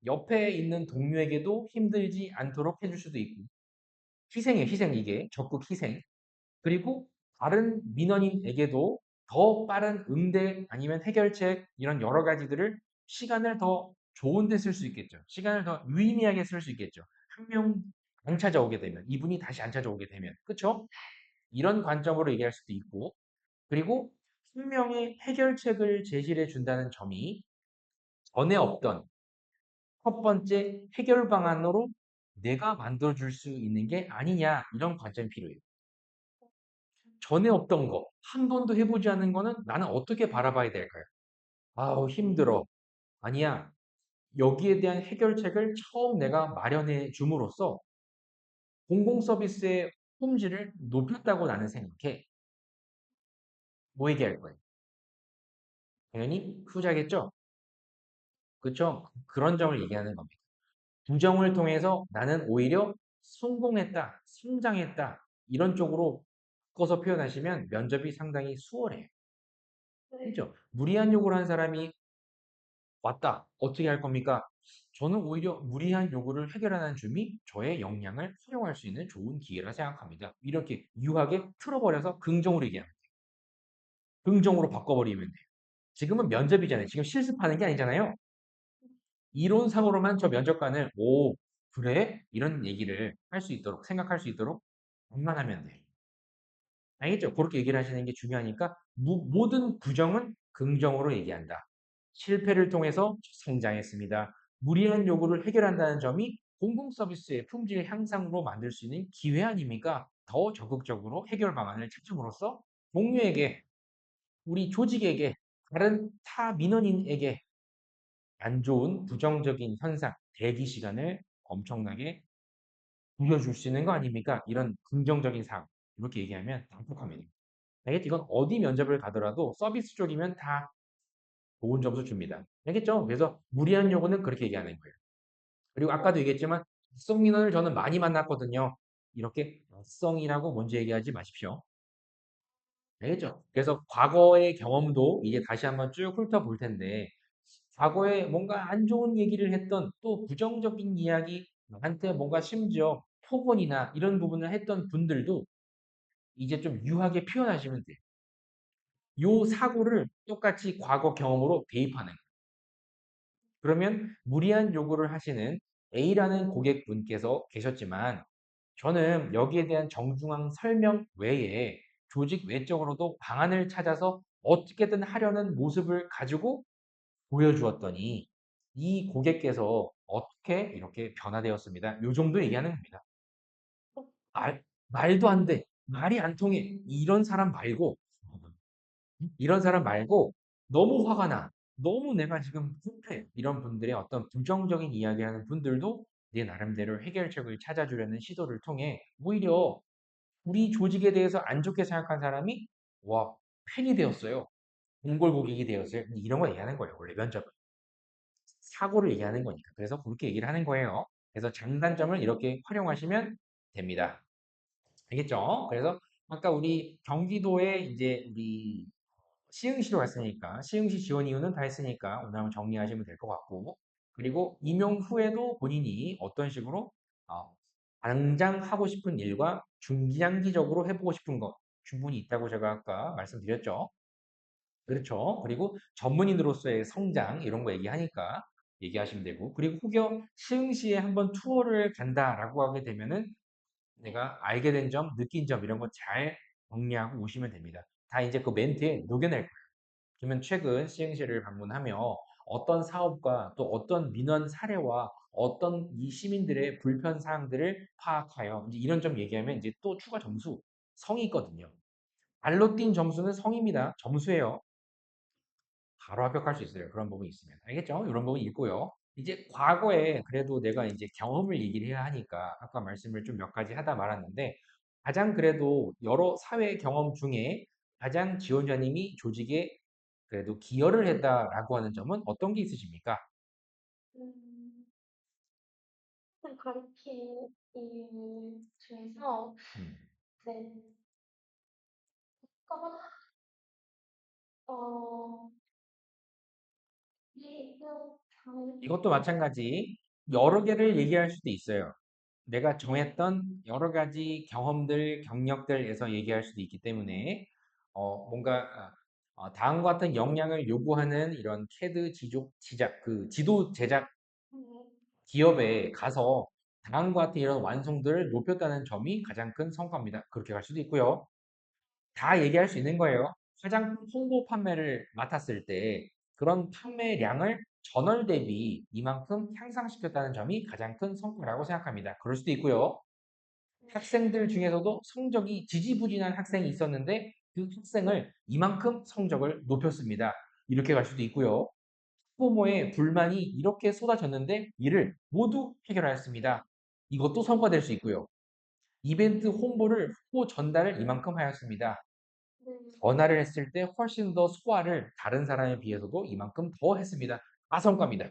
옆에 있는 동료에게도 힘들지 않도록 해줄 수도 있고 희생이에요, 희생 이게 적극 희생. 그리고 다른 민원인에게도 더 빠른 응대 아니면 해결책 이런 여러 가지들을 시간을 더 좋은 데 쓸 수 있겠죠. 시간을 더 유의미하게 쓸 수 있겠죠. 한 명 안 찾아오게 되면 이분이 다시 안 찾아오게 되면 그쵸? 이런 관점으로 얘기할 수도 있고 그리고 분명히 해결책을 제시해 준다는 점이 전에 없던 첫 번째 해결 방안으로 내가 만들어줄 수 있는 게 아니냐 이런 관점이 필요해요. 전에 없던 거, 한 번도 해보지 않은 거는 나는 어떻게 바라봐야 될까요? 아우, 힘들어. 아니야. 여기에 대한 해결책을 처음 내가 마련해 줌으로써 공공 서비스의 품질을 높였다고 나는 생각해. 뭐 얘기할 거예요? 당연히 후자겠죠? 그쵸? 그런 점을 얘기하는 겁니다. 부정을 통해서 나는 오히려 성공했다, 성장했다, 이런 쪽으로 바꿔서 표현하시면 면접이 상당히 수월해요. 네. 그죠? 무리한 요구를 한 사람이 왔다. 어떻게 할 겁니까? 저는 오히려 무리한 요구를 해결하는 줌이 저의 역량을 활용할 수 있는 좋은 기회라 생각합니다. 이렇게 유하게 틀어버려서 긍정으로 얘기합니다. 긍정으로 바꿔버리면 돼요. 지금은 면접이잖아요. 지금 실습하는 게 아니잖아요. 이론상으로만 저 면접관을 오, 그래? 이런 얘기를 할 수 있도록 생각할 수 있도록 만만하면 돼요. 알겠죠? 그렇게 얘기를 하시는 게 중요하니까 모든 부정은 긍정으로 얘기한다. 실패를 통해서 성장했습니다. 무리한 요구를 해결한다는 점이 공공 서비스의 품질 향상으로 만들 수 있는 기회 아닙니까? 더 적극적으로 해결 방안을 찾음으로써 동료에게, 우리 조직에게, 다른 타 민원인에게 안 좋은 부정적인 현상, 대기 시간을 엄청나게 줄여줄 수 있는 거 아닙니까? 이런 긍정적인 사고. 이렇게 얘기하면 납득합니다. 알겠지? 이건 어디 면접을 가더라도 서비스 쪽이면 다 좋은 점수 줍니다. 알겠죠? 그래서 무리한 요구는 그렇게 얘기하는 거예요. 그리고 아까도 얘기했지만 성 민원을 저는 많이 만났거든요. 이렇게 성이라고 먼저 얘기하지 마십시오. 알겠죠? 그래서 과거의 경험도 이제 다시 한번 쭉 훑어볼 텐데 과거에 뭔가 안 좋은 얘기를 했던 또 부정적인 이야기 나한테 뭔가 심지어 폭언이나 이런 부분을 했던 분들도 이제 좀 유하게 표현하시면 돼요. 요 사고를 똑같이 과거 경험으로 대입하는 거예요. 그러면 무리한 요구를 하시는 A라는 고객분께서 계셨지만 저는 여기에 대한 정중한 설명 외에 조직 외적으로도 방안을 찾아서 어떻게든 하려는 모습을 가지고 보여주었더니 이 고객께서 어떻게 이렇게 변화되었습니다. 요 정도 얘기하는 겁니다. 말도 안 돼. 말이 안 통해. 이런 사람 말고 너무 화가 나. 너무 내가 지금 급해. 이런 분들의 어떤 부정적인 이야기하는 분들도 내 나름대로 해결책을 찾아주려는 시도를 통해 오히려 우리 조직에 대해서 안 좋게 생각한 사람이 와, 팬이 되었어요. 공골 고객이 되었어요. 이런 거 얘기하는 거예요. 원래 면접은. 사고를 얘기하는 거니까. 그래서 그렇게 얘기를 하는 거예요. 그래서 장단점을 이렇게 활용하시면 됩니다. 알겠죠? 그래서 아까 우리 경기도에 이제 우리 시흥시로 갔으니까 시흥시 지원 이유는 다 했으니까 오늘 한번 정리하시면 될 것 같고 그리고 임용 후에도 본인이 어떤 식으로 어, 당장 하고 싶은 일과 중장기적으로 해보고 싶은 것 충분히 있다고 제가 아까 말씀드렸죠. 그렇죠. 그리고 전문인으로서의 성장 이런 거 얘기하니까 얘기하시면 되고 그리고 혹여 시흥시에 한번 투어를 간다라고 하게 되면은 내가 알게 된 점, 느낀 점 이런 거 잘 정리하고 오시면 됩니다. 다 이제 그 멘트에 녹여낼 거예요. 그러면 최근 시흥시를 방문하며 어떤 사업과 또 어떤 민원 사례와 어떤 이 시민들의 불편 사항들을 파악하여 이제 이런 점 얘기하면 이제 또 추가 점수 성이 있거든요. 발로 뛴 점수는 성입니다. 점수예요. 바로 합격할 수 있어요. 그런 부분이 있으면. 알겠죠? 이런 부분이 있고요. 이제 과거에 그래도 내가 이제 경험을 얘기를 해야 하니까 아까 말씀을 좀 몇 가지 하다 말았는데 가장 그래도 여러 사회 경험 중에 가장 지원자님이 조직에 그래도 기여를 했다라고 하는 점은 어떤 게 있으십니까? 음, 가르치기 중에서 음. 네, 어, 어, 이거 잘, 이것도 마찬가지 여러 개를 얘기할 수도 있어요. 내가 정했던 여러 가지 경험들, 경력들에서 얘기할 수도 있기 때문에 뭔가 다음과 같은 역량을 요구하는 이런 캐드 그 지도 제작 네, 기업에 가서 다음과 같은 이런 완성도를 높였다는 점이 가장 큰 성과입니다. 그렇게 갈 수도 있고요. 다 얘기할 수 있는 거예요. 화장품 홍보 판매를 맡았을 때 그런 판매량을 전월 대비 이만큼 향상시켰다는 점이 가장 큰 성과라고 생각합니다. 그럴 수도 있고요. 학생들 중에서도 성적이 지지부진한 학생이 있었는데 그 학생을 이만큼 성적을 높였습니다. 이렇게 갈 수도 있고요. 학부모의 불만이 이렇게 쏟아졌는데 이를 모두 해결하였습니다. 이것도 성과될 수 있고요. 이벤트 홍보를 후보 전달을 이만큼 하였습니다. 네, 전화를 했을 때 훨씬 더 소화를 다른 사람에 비해서도 이만큼 더 했습니다. 다 성과입니다.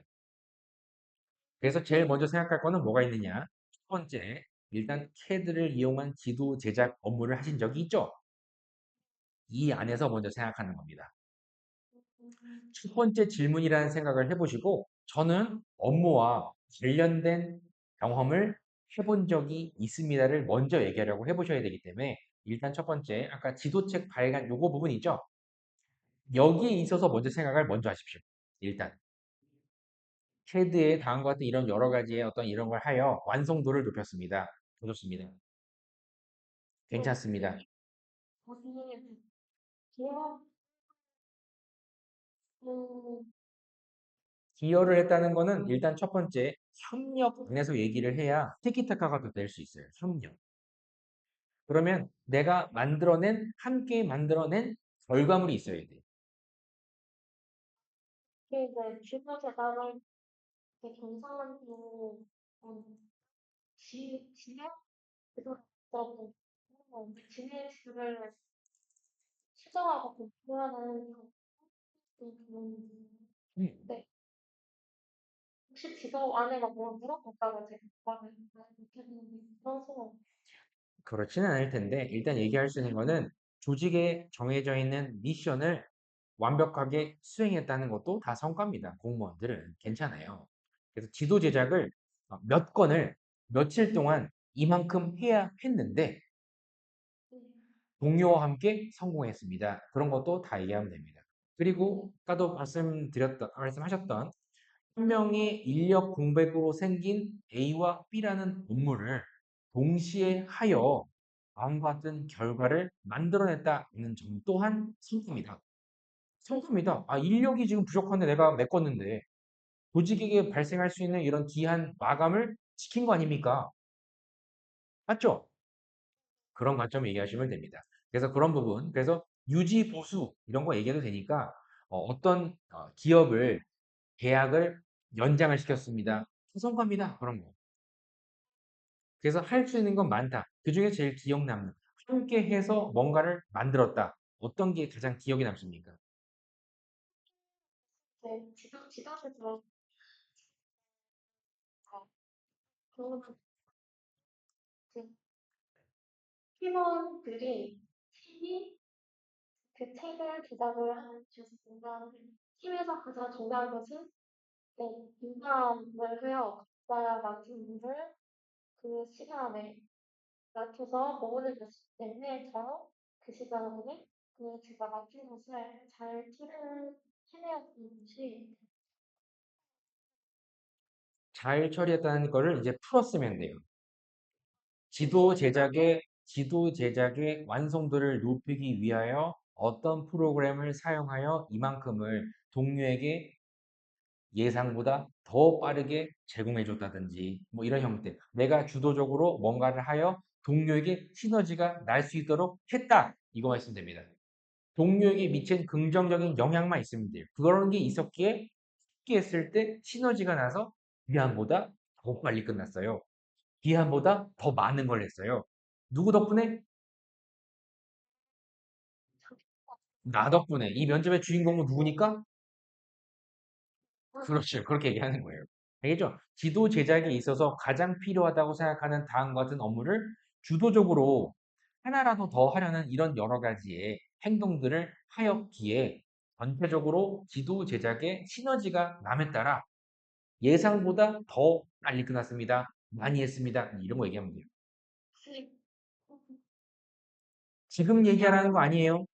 그래서 제일 먼저 생각할 거는 뭐가 있느냐? 첫 번째, 일단 CAD를 이용한 지도 제작 업무를 하신 적이 있죠? 이 안에서 먼저 생각하는 겁니다. 첫 번째 질문이라는 생각을 해보시고, 저는 업무와 관련된 경험을 해본 적이 있습니다를 먼저 얘기하려고 해보셔야 되기 때문에, 일단 첫 번째, 아까 지도책 발간 요거 부분 있죠? 여기에 있어서 먼저 생각을 먼저 하십시오. 일단. CAD에 다음과 같은 이런 여러 가지의 어떤 이런 걸 하여 완성도를 높였습니다. 더 좋습니다. 또, 괜찮습니다. 거기, 기업, 음, 기여를 했다는 거는 일단 첫 번째 협력 안에서 얘기를 해야 티키타카가 더 될 수 있어요. 협력. 그러면 내가 함께 만들어낸 결과물이 있어야 돼. 이제 주요 재단을 이렇게 경성한테, 진행? 그거, 진행식을 수정하고 공부하는 음, 네. 혹시 지도 안에 막 뭘 물어볼까봐 제가 말을 못했는데 그래서 그렇지는 않을 텐데, 일단 얘기할 수 있는 거는 조직에 정해져 있는 미션을 완벽하게 수행했다는 것도 다 성과입니다. 공무원들은 괜찮아요. 그래서 지도 제작을 몇 건을 며칠 동안 이만큼 해야 했는데, 네, 동료와 함께 성공했습니다. 그런 것도 다 얘기하면 됩니다. 네, 그리고 아까도 말씀하셨던 한 명의 인력 공백으로 생긴 A와 B라는 업무를 동시에 하여 다음과 같은 결과를 만들어냈다는 점 또한 성과입니다. 성과입니다. 아, 인력이 지금 부족한데 내가 메꿨는데 조직에게 발생할 수 있는 이런 기한 마감을 지킨 거 아닙니까? 맞죠? 그런 관점 얘기하시면 됩니다. 그래서 그런 부분, 그래서 유지 보수 이런 거 얘기해도 되니까 떤 기업을 계약을 연장을 시켰습니다. 성과입니다. 그런 거. 그래서 할 수 있는 건 많다. 그중에 제일 기억 남는 함께 해서 뭔가를 만들었다. 어떤 게 가장 기억에 남습니까? 네, 지도에서 그러면 그 팀원들이 팀이 그 책을 제작을 하는 중간 팀에서 가장 중요한 것은 네, 인감을 해요. 각자 맡은 일을 그 시간에 맞춰서 모으는 것이기 때문에 저 그 시간에 그 제가 맡은 것을 잘 팀을 해내었던 것이 잘 처리했다는 거를 이제 풀었으면 돼요. 지도 제작의 완성도를 높이기 위하여 어떤 프로그램을 사용하여 이만큼을 동료에게 예상보다 더 빠르게 제공해 줬다든지 뭐 이런 형태. 내가 주도적으로 뭔가를 하여 동료에게 시너지가 날 수 있도록 했다. 이거 말씀됩니다. 동료에게 미친 긍정적인 영향만 있으면 돼요. 그런 게 있었기에 쉽게 했을 때 시너지가 나서 기한보다 더 빨리 끝났어요. 기한보다 더 많은 걸 했어요. 누구 덕분에? 나 덕분에. 이 면접의 주인공은 누구니까? 그렇죠. 그렇게 얘기하는 거예요. 알겠죠? 지도 제작에 있어서 가장 필요하다고 생각하는 다음과 같은 업무를 주도적으로 하나라도 더 하려는 이런 여러 가지의 행동들을 하였기에 전체적으로 지도 제작의 시너지가 남에 따라 예상보다 더 빨리 끝났습니다. 많이 했습니다. 이런 거 얘기하면 돼요. 혹시 지금 얘기하라는 거 아니에요.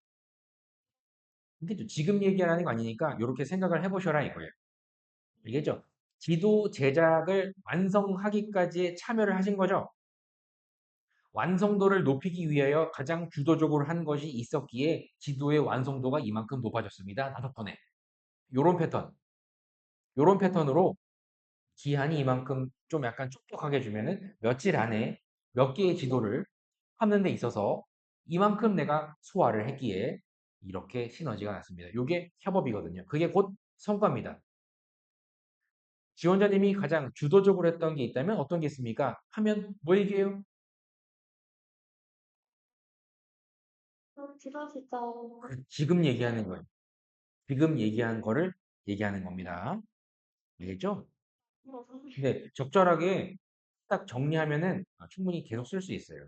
근데 지금 얘기하라는 거 아니니까 이렇게 생각을 해보셔라 이거예요. 알겠죠? 지도 제작을 완성하기까지의 참여를 하신 거죠. 완성도를 높이기 위하여 가장 주도적으로 한 것이 있었기에 지도의 완성도가 이만큼 높아졌습니다. 다섯 번에. 요런 패턴. 요런 패턴으로 기한이 이만큼 좀 약간 촉촉하게 주면은 며칠 안에 몇 개의 지도를 하는 데 있어서 이만큼 내가 소화를 했기에 이렇게 시너지가 났습니다. 요게 협업이거든요. 그게 곧 성과입니다. 지원자님이 가장 주도적으로 했던 게 있다면 어떤 게 있습니까? 하면 뭐 얘기해요? 지도 진짜 지금 얘기하는 거예요. 지금 얘기한 거를 얘기하는 겁니다. 알겠죠? 근데 적절하게 딱 정리하면은 충분히 계속 쓸 수 있어요.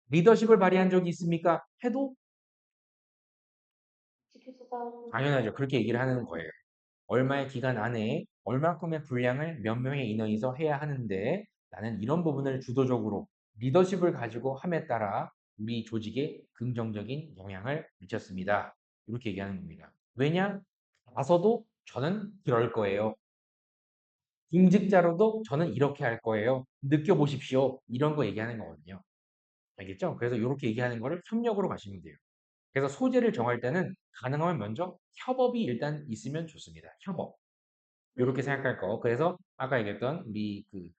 리더십을 발휘한 적이 있습니까? 해도 지키지도 당연하죠. 그렇게 얘기를 하는 거예요. 얼마의 기간 안에 얼마큼의 분량을 몇 명의 인원이서 해야 하는데 나는 이런 부분을 주도적으로 리더십을 가지고 함에 따라 우리 조직에 긍정적인 영향을 미쳤습니다. 이렇게 얘기하는 겁니다. 왜냐? 가서도 저는 그럴 거예요. 공직자로도 저는 이렇게 할 거예요. 느껴보십시오. 이런 거 얘기하는 거거든요. 알겠죠? 그래서 이렇게 얘기하는 거를 협력으로 가시면 돼요. 그래서 소재를 정할 때는 가능하면 먼저 협업이 일단 있으면 좋습니다. 협업. 요렇게 생각할 거. 그래서 아까 얘기했던 우리 그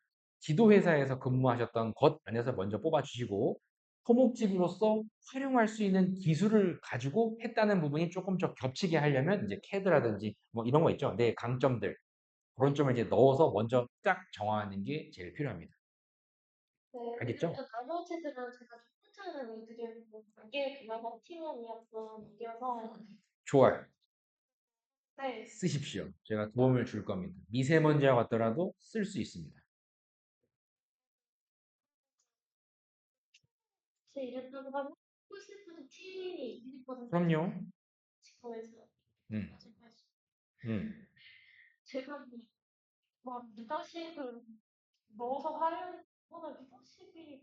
지도회사에서 근무하셨던 것 안에서 먼저 뽑아주시고 토목집으로서 활용할 수 있는 기술을 가지고 했다는 부분이 조금 더 겹치게 하려면 이제 캐드라든지 뭐 이런 거 있죠. 내 강점들 그런 점을 이제 넣어서 먼저 딱 정하는 게 제일 필요합니다. 네, 알겠죠? 왜냐면 나머지들은 제가 좀 혼자는 일들이고 이게 그나마 팀원이었던 일이어서 좋아요. 네. 쓰십시오. 제가 도움을 줄 겁니다. 미세먼지와 같더라도 쓸 수 있습니다. 제 이랬다고 하면 호시프드 팀이 1%가 그럼요. 직업에서 음, 음. 제가 막 리더십을 넣어서 하려는 거는 리더십이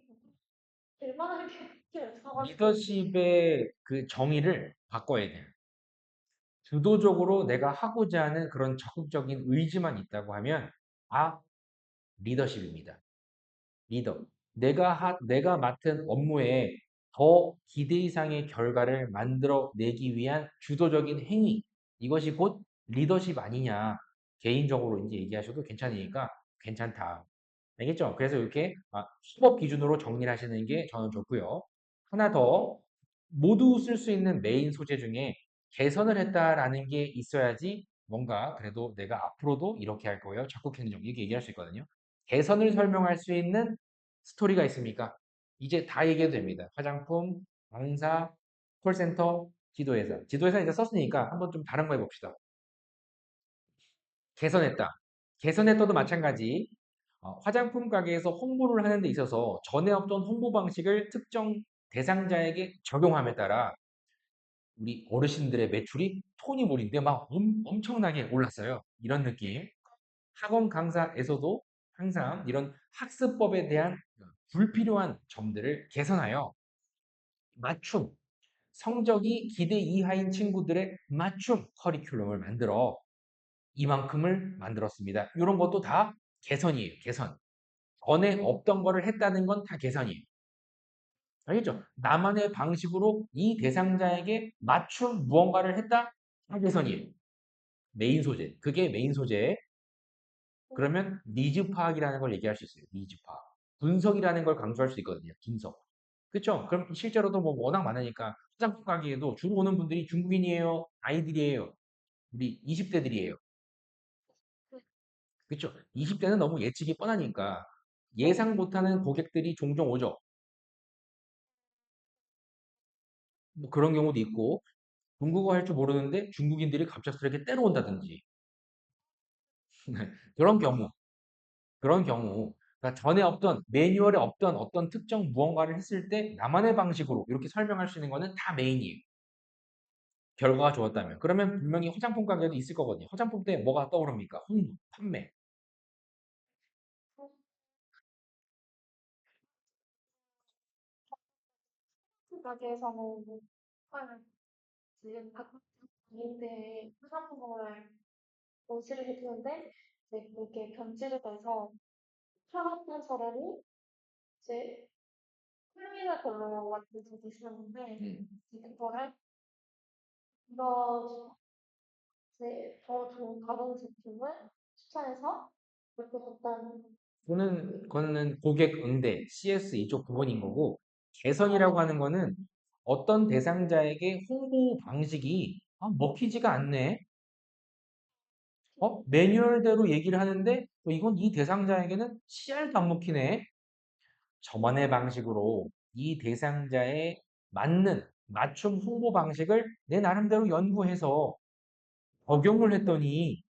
될 만한 게 없어가지고 리더십의 그 정의를 바꿔야 돼요. 주도적으로 내가 하고자 하는 그런 적극적인 의지만 있다고 하면, 아, 리더십입니다. 리더. 내가 맡은 업무에 더 기대 이상의 결과를 만들어내기 위한 주도적인 행위. 이것이 곧 리더십 아니냐. 개인적으로 이제 얘기하셔도 괜찮으니까 괜찮다. 알겠죠? 그래서 이렇게 수법 기준으로 정리를 하시는 게 저는 좋고요. 하나 더, 모두 쓸 수 있는 메인 소재 중에 개선을 했다라는 게 있어야지 뭔가 그래도 내가 앞으로도 이렇게 할 거예요. 적극 행동. 이렇게 얘기할 수 있거든요. 개선을 설명할 수 있는 스토리가 있습니까? 이제 다 얘기해도 됩니다. 화장품, 강사, 콜센터, 지도회사. 지도회사 이제 썼으니까 한번 좀 다른 거 해봅시다. 개선했다. 개선했다도 마찬가지. 화장품 가게에서 홍보를 하는 데 있어서 전에 없던 홍보 방식을 특정 대상자에게 적용함에 따라 우리 어르신들의 매출이 톤이 몰인데 막 엄청나게 올랐어요. 이런 느낌. 학원 강사에서도 항상 이런 학습법에 대한 불필요한 점들을 개선하여 맞춤, 성적이 기대 이하인 친구들의 맞춤 커리큘럼을 만들어 이만큼을 만들었습니다. 이런 것도 다 개선이에요. 개선. 전에 없던 거를 했다는 건 다 개선이에요. 알겠죠? 나만의 방식으로 이 대상자에게 맞춤 무언가를 했다? 다 개선이에요. 메인 소재. 그게 메인 소재. 그러면 니즈 파악이라는 걸 얘기할 수 있어요. 니즈 파악. 분석이라는 걸 강조할 수 있거든요. 분석. 그쵸? 그럼 실제로도 뭐 워낙 많으니까 화장품 가게에도 주로 오는 분들이 중국인이에요? 아이들이에요? 우리 20대들이에요. 그쵸? 20대는 너무 예측이 뻔하니까 예상 못하는 고객들이 종종 오죠. 뭐 그런 경우도 있고 중국어 할 줄 모르는데 중국인들이 갑작스럽게 때려온다든지 그런 경우 그런 경우 그러니까 전에 없던 매뉴얼에 없던 어떤 특정 무언가를 했을 때 나만의 방식으로 이렇게 설명할 수 있는 거는 다 메인이에요. 결과가 좋았다면. 그러면 분명히 화장품 가게도 있을 거거든요. 화장품 때 뭐가 떠오릅니까? 홍보, 판매. 가게에서는 정말 지금 바꾸는데 화장품을 원시를 해주는데 이제 그렇게 변질이 돼서 팔았던 저렴이 이제 플리가 별로 완전 있었는데 음. 그거를 이거 이제 더 좋은 다른 제품을 추천해서 이렇게 갖다는 그거는 고객 응대, CS 이쪽 부분인 거고, 개선이라고 하는 거는 어떤 대상자에게 홍보 방식이 먹히지가 않네. 매뉴얼대로 얘기를 하는데 이건 이 대상자에게는 씨알도 안 먹히네. 저만의 방식으로 이 대상자에 맞는 맞춤 홍보 방식을 내 나름대로 연구해서 적용을 했더니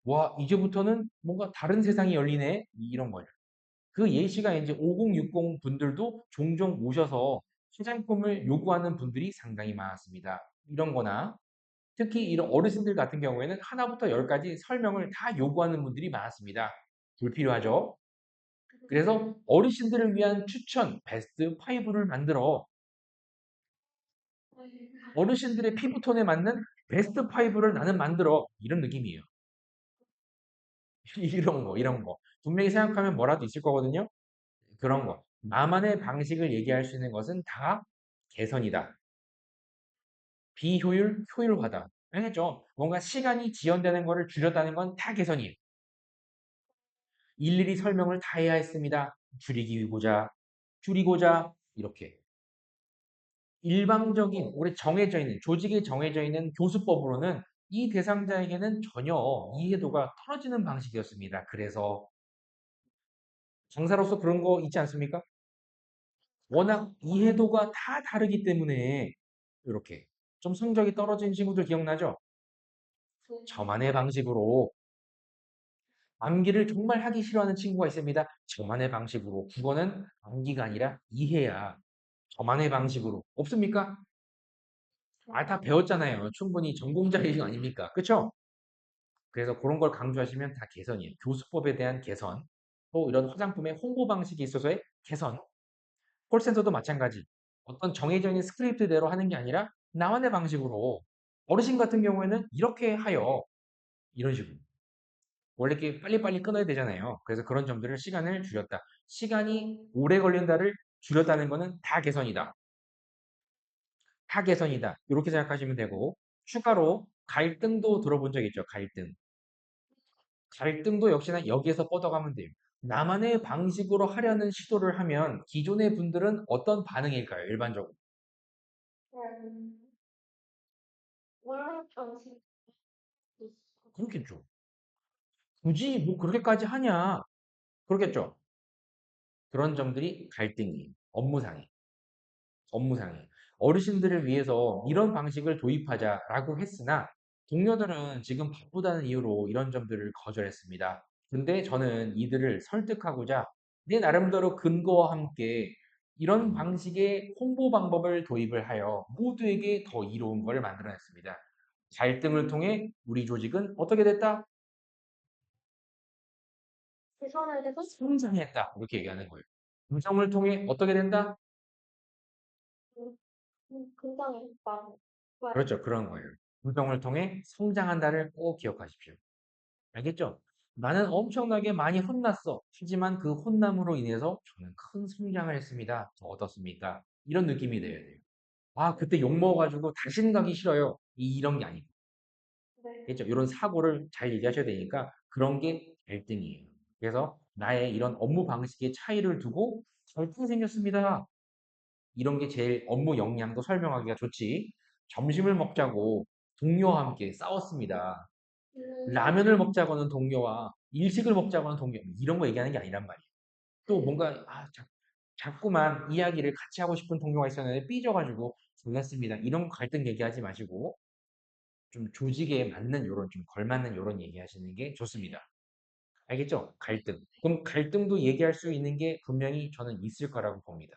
와, 이제부터는 뭔가 다른 세상이 열리네. 이런 거예요. 그 예시가 이제 5060 분들도 종종 오셔서 화장품을 요구하는 분들이 상당히 많았습니다. 이런 거나 특히 이런 어르신들 같은 경우에는 하나부터 열까지 설명을 다 요구하는 분들이 많았습니다. 불필요하죠? 그래서 어르신들을 위한 추천 베스트 5를 만들어 어르신들의 피부톤에 맞는 베스트 5를 나는 만들어 이런 느낌이에요. 이런 거. 분명히 생각하면 뭐라도 있을 거거든요. 그런 거. 나만의 방식을 얘기할 수 있는 것은 다 개선이다. 비효율, 효율화다. 알겠죠? 뭔가 시간이 지연되는 거를 줄였다는 건 다 개선이에요. 일일이 설명을 다 해야 했습니다. 줄이고자, 이렇게. 일방적인, 우리 정해져 있는, 조직에 정해져 있는 교수법으로는 이 대상자에게는 전혀 이해도가 떨어지는 방식이었습니다. 그래서 강사로서 그런 거 있지 않습니까? 워낙 이해도가 다 다르기 때문에 이렇게 좀 성적이 떨어진 친구들 기억나죠? 저만의 방식으로 암기를 정말 하기 싫어하는 친구가 있습니다. 저만의 방식으로. 국어는 암기가 아니라 이해야. 저만의 방식으로. 없습니까? 아, 다 배웠잖아요. 충분히 전공자이거 아닙니까? 그쵸? 그래서 그런 걸 강조하시면 다 개선이에요. 교수법에 대한 개선, 또 이런 화장품의 홍보 방식이 있어서의 개선, 콜센터도 마찬가지. 어떤 정해져 있는 스크립트대로 하는 게 아니라 나만의 방식으로 어르신 같은 경우에는 이렇게 하여 이런 식으로 원래 이렇게 빨리빨리 끊어야 되잖아요. 그래서 그런 점들을 시간을 줄였다. 시간이 오래 걸린다를 줄였다는 거는 다 개선이다. 다 개선이다. 이렇게 생각하시면 되고 추가로 갈등도 들어본 적 있죠. 갈등. 갈등도 역시나 여기에서 뻗어가면 돼요. 나만의 방식으로 하려는 시도를 하면 기존의 분들은 어떤 반응일까요? 일반적으로. 그냥 원래 방식이 있어. 그렇겠죠. 굳이 뭐 그렇게까지 하냐? 그렇겠죠. 그런 점들이 갈등이에요. 업무상에. 업무상에. 어르신들을 위해서 이런 방식을 도입하자라고 했으나 동료들은 지금 바쁘다는 이유로 이런 점들을 거절했습니다. 근데 저는 이들을 설득하고자 내 나름대로 근거와 함께 이런 방식의 홍보 방법을 도입을 하여 모두에게 더 이로운 걸 만들어냈습니다. 갈등을 통해 우리 조직은 어떻게 됐다? 개선을 해서 성장했다. 이렇게 얘기하는 거예요. 구성을 통해 어떻게 된다? 굉장히 많이 좋아요. 그렇죠. 그런 거예요. 구성을 통해 성장한다를 꼭 기억하십시오. 알겠죠? 나는 엄청나게 많이 혼났어. 하지만 그 혼남으로 인해서 저는 큰 성장을 했습니다. 저 어떻습니까? 이런 느낌이 돼야 돼요. 아, 그때 욕 먹어가지고 다시는 가기 싫어요. 이런 게 아니고. 네. 알겠죠? 이런 사고를 잘 얘기하셔야 되니까 그런 게 갈등이에요. 그래서 나의 이런 업무 방식의 차이를 두고 갈등이 생겼습니다. 이런 게 제일 업무 역량도 설명하기가 좋지. 점심을 먹자고 동료와 함께 싸웠습니다. 음, 라면을 먹자고는 동료와 일식을 먹자고는 동료 이런 거 얘기하는 게 아니란 말이에요. 또 네. 뭔가 자꾸만 이야기를 같이 하고 싶은 동료가 있었는데 삐져가지고 졸랐습니다. 이런 갈등 얘기하지 마시고 좀 조직에 맞는 요런 좀 걸맞는 요런 얘기하시는 게 좋습니다. 알겠죠? 갈등. 그럼 갈등도 얘기할 수 있는 게 분명히 저는 있을 거라고 봅니다.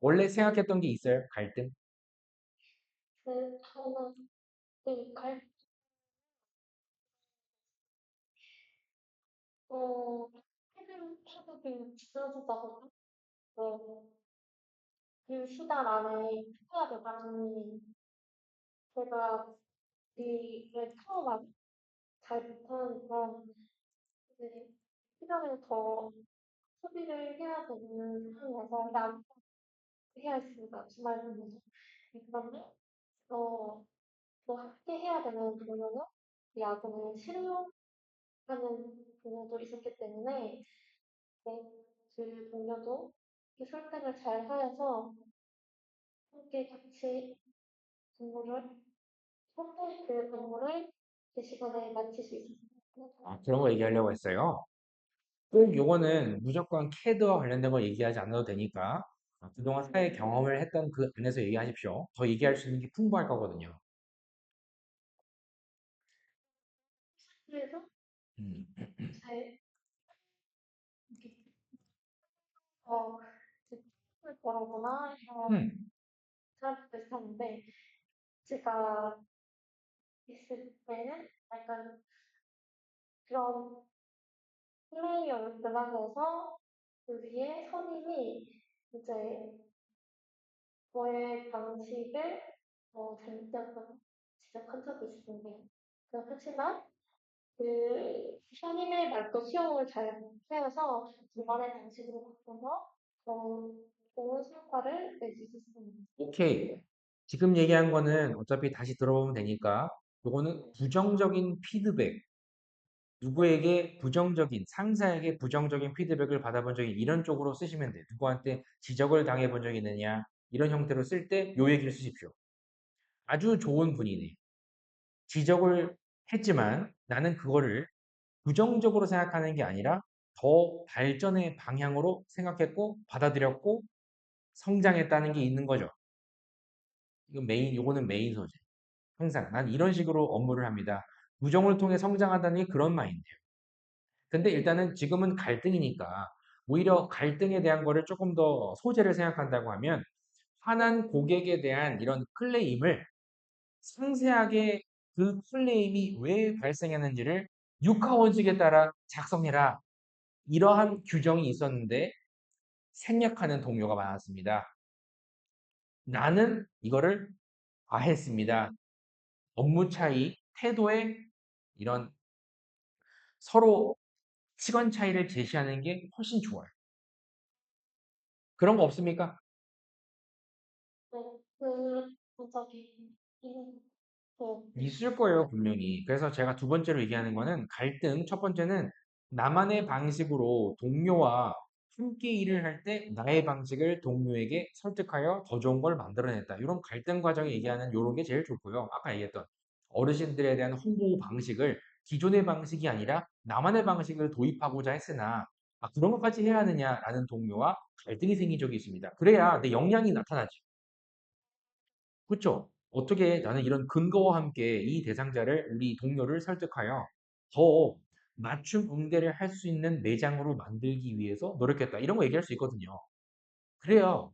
원래 생각했던 게 있어요? 갈등? 저는 그 태극이 지어지자고 그 시간 안에 해야 되다니 제가 일을 처음 잘 못하니까 이제 시간을 더 소비를 해야 되는 상황이라서 난 해야 했습니다. 주말 근무도. 그런데 어, 또 함께 해야 되는 동료는 그 야근을 싫어하는 동료도 있었기 때문에 네, 그 동료도 이렇게 설득을 잘 하여서 함께 같이 근무를 함께 그 근무를 그 시간에 마칠 수 있었습니다. 아, 그런 거 얘기하려고 했어요. 꼭 요거는 무조건 캐드와 관련된 거 얘기하지 않아도 되니까 그동안 사회 경험을 했던 그 안에서 얘기하십시오. 더 얘기할 수 있는 게 풍부할 거거든요. 그래서 음, 잘 이렇게 어, 을 거라거나 이런 음, 사람들도 있었는데 제가 있을 때는 약간 그런 플레이어를 들어가서 그 위에 선임이 이제 저의 방식을 지적한 적이 있습니다. 하지만 그 선임의 말도 수용을 잘 해서 저만의 방식으로 바꿔서 어, 좋은 성과를 낼 수 있었습니다. 오케이. 지금 얘기한 거는 어차피 다시 들어보면 되니까 요거는 부정적인 피드백, 누구에게 부정적인, 상사에게 부정적인 피드백을 받아본 적이 이런 쪽으로 쓰시면 돼요. 누구한테 지적을 당해본 적이 있느냐, 이런 형태로 쓸 때 요 얘기를 쓰십시오. 아주 좋은 분이네. 지적을 했지만 나는 그거를 부정적으로 생각하는 게 아니라 더 발전의 방향으로 생각했고 받아들였고 성장했다는 게 있는 거죠. 이건 요거는 메인 소재. 항상 난 이런 식으로 업무를 합니다. 부정을 통해 성장한다는 게 그런 마인드예요. 근데 일단은 지금은 갈등이니까 오히려 갈등에 대한 거를 조금 더 소재를 생각한다고 하면 화난 고객에 대한 이런 클레임을 상세하게 그 클레임이 왜 발생했는지를 육하 원칙에 따라 작성해라. 이러한 규정이 있었는데 생략하는 동료가 많았습니다. 나는 이거를 과했습니다. 업무 차이, 태도의 이런 서로 시간 차이를 제시하는 게 훨씬 좋아요. 그런 거 없습니까? 본 적이 있는 거. 있을 거예요, 분명히. 그래서 제가 두 번째로 얘기하는 거는 갈등. 첫 번째는 나만의 방식으로 동료와 함께 일을 할 때 나의 방식을 동료에게 설득하여 더 좋은 걸 만들어냈다. 이런 갈등 과정에 얘기하는 이런 게 제일 좋고요. 아까 얘기했던 어르신들에 대한 홍보 방식을 기존의 방식이 아니라 나만의 방식을 도입하고자 했으나 그런 것까지 해야 하느냐라는 동료와 갈등이 생긴 적이 있습니다. 그래야 내 역량이 나타나지. 그쵸? 어떻게 나는 이런 근거와 함께 이 대상자를 우리 동료를 설득하여 더 맞춤 응대를 할 수 있는 매장으로 만들기 위해서 노력했다. 이런 거 얘기할 수 있거든요. 그래야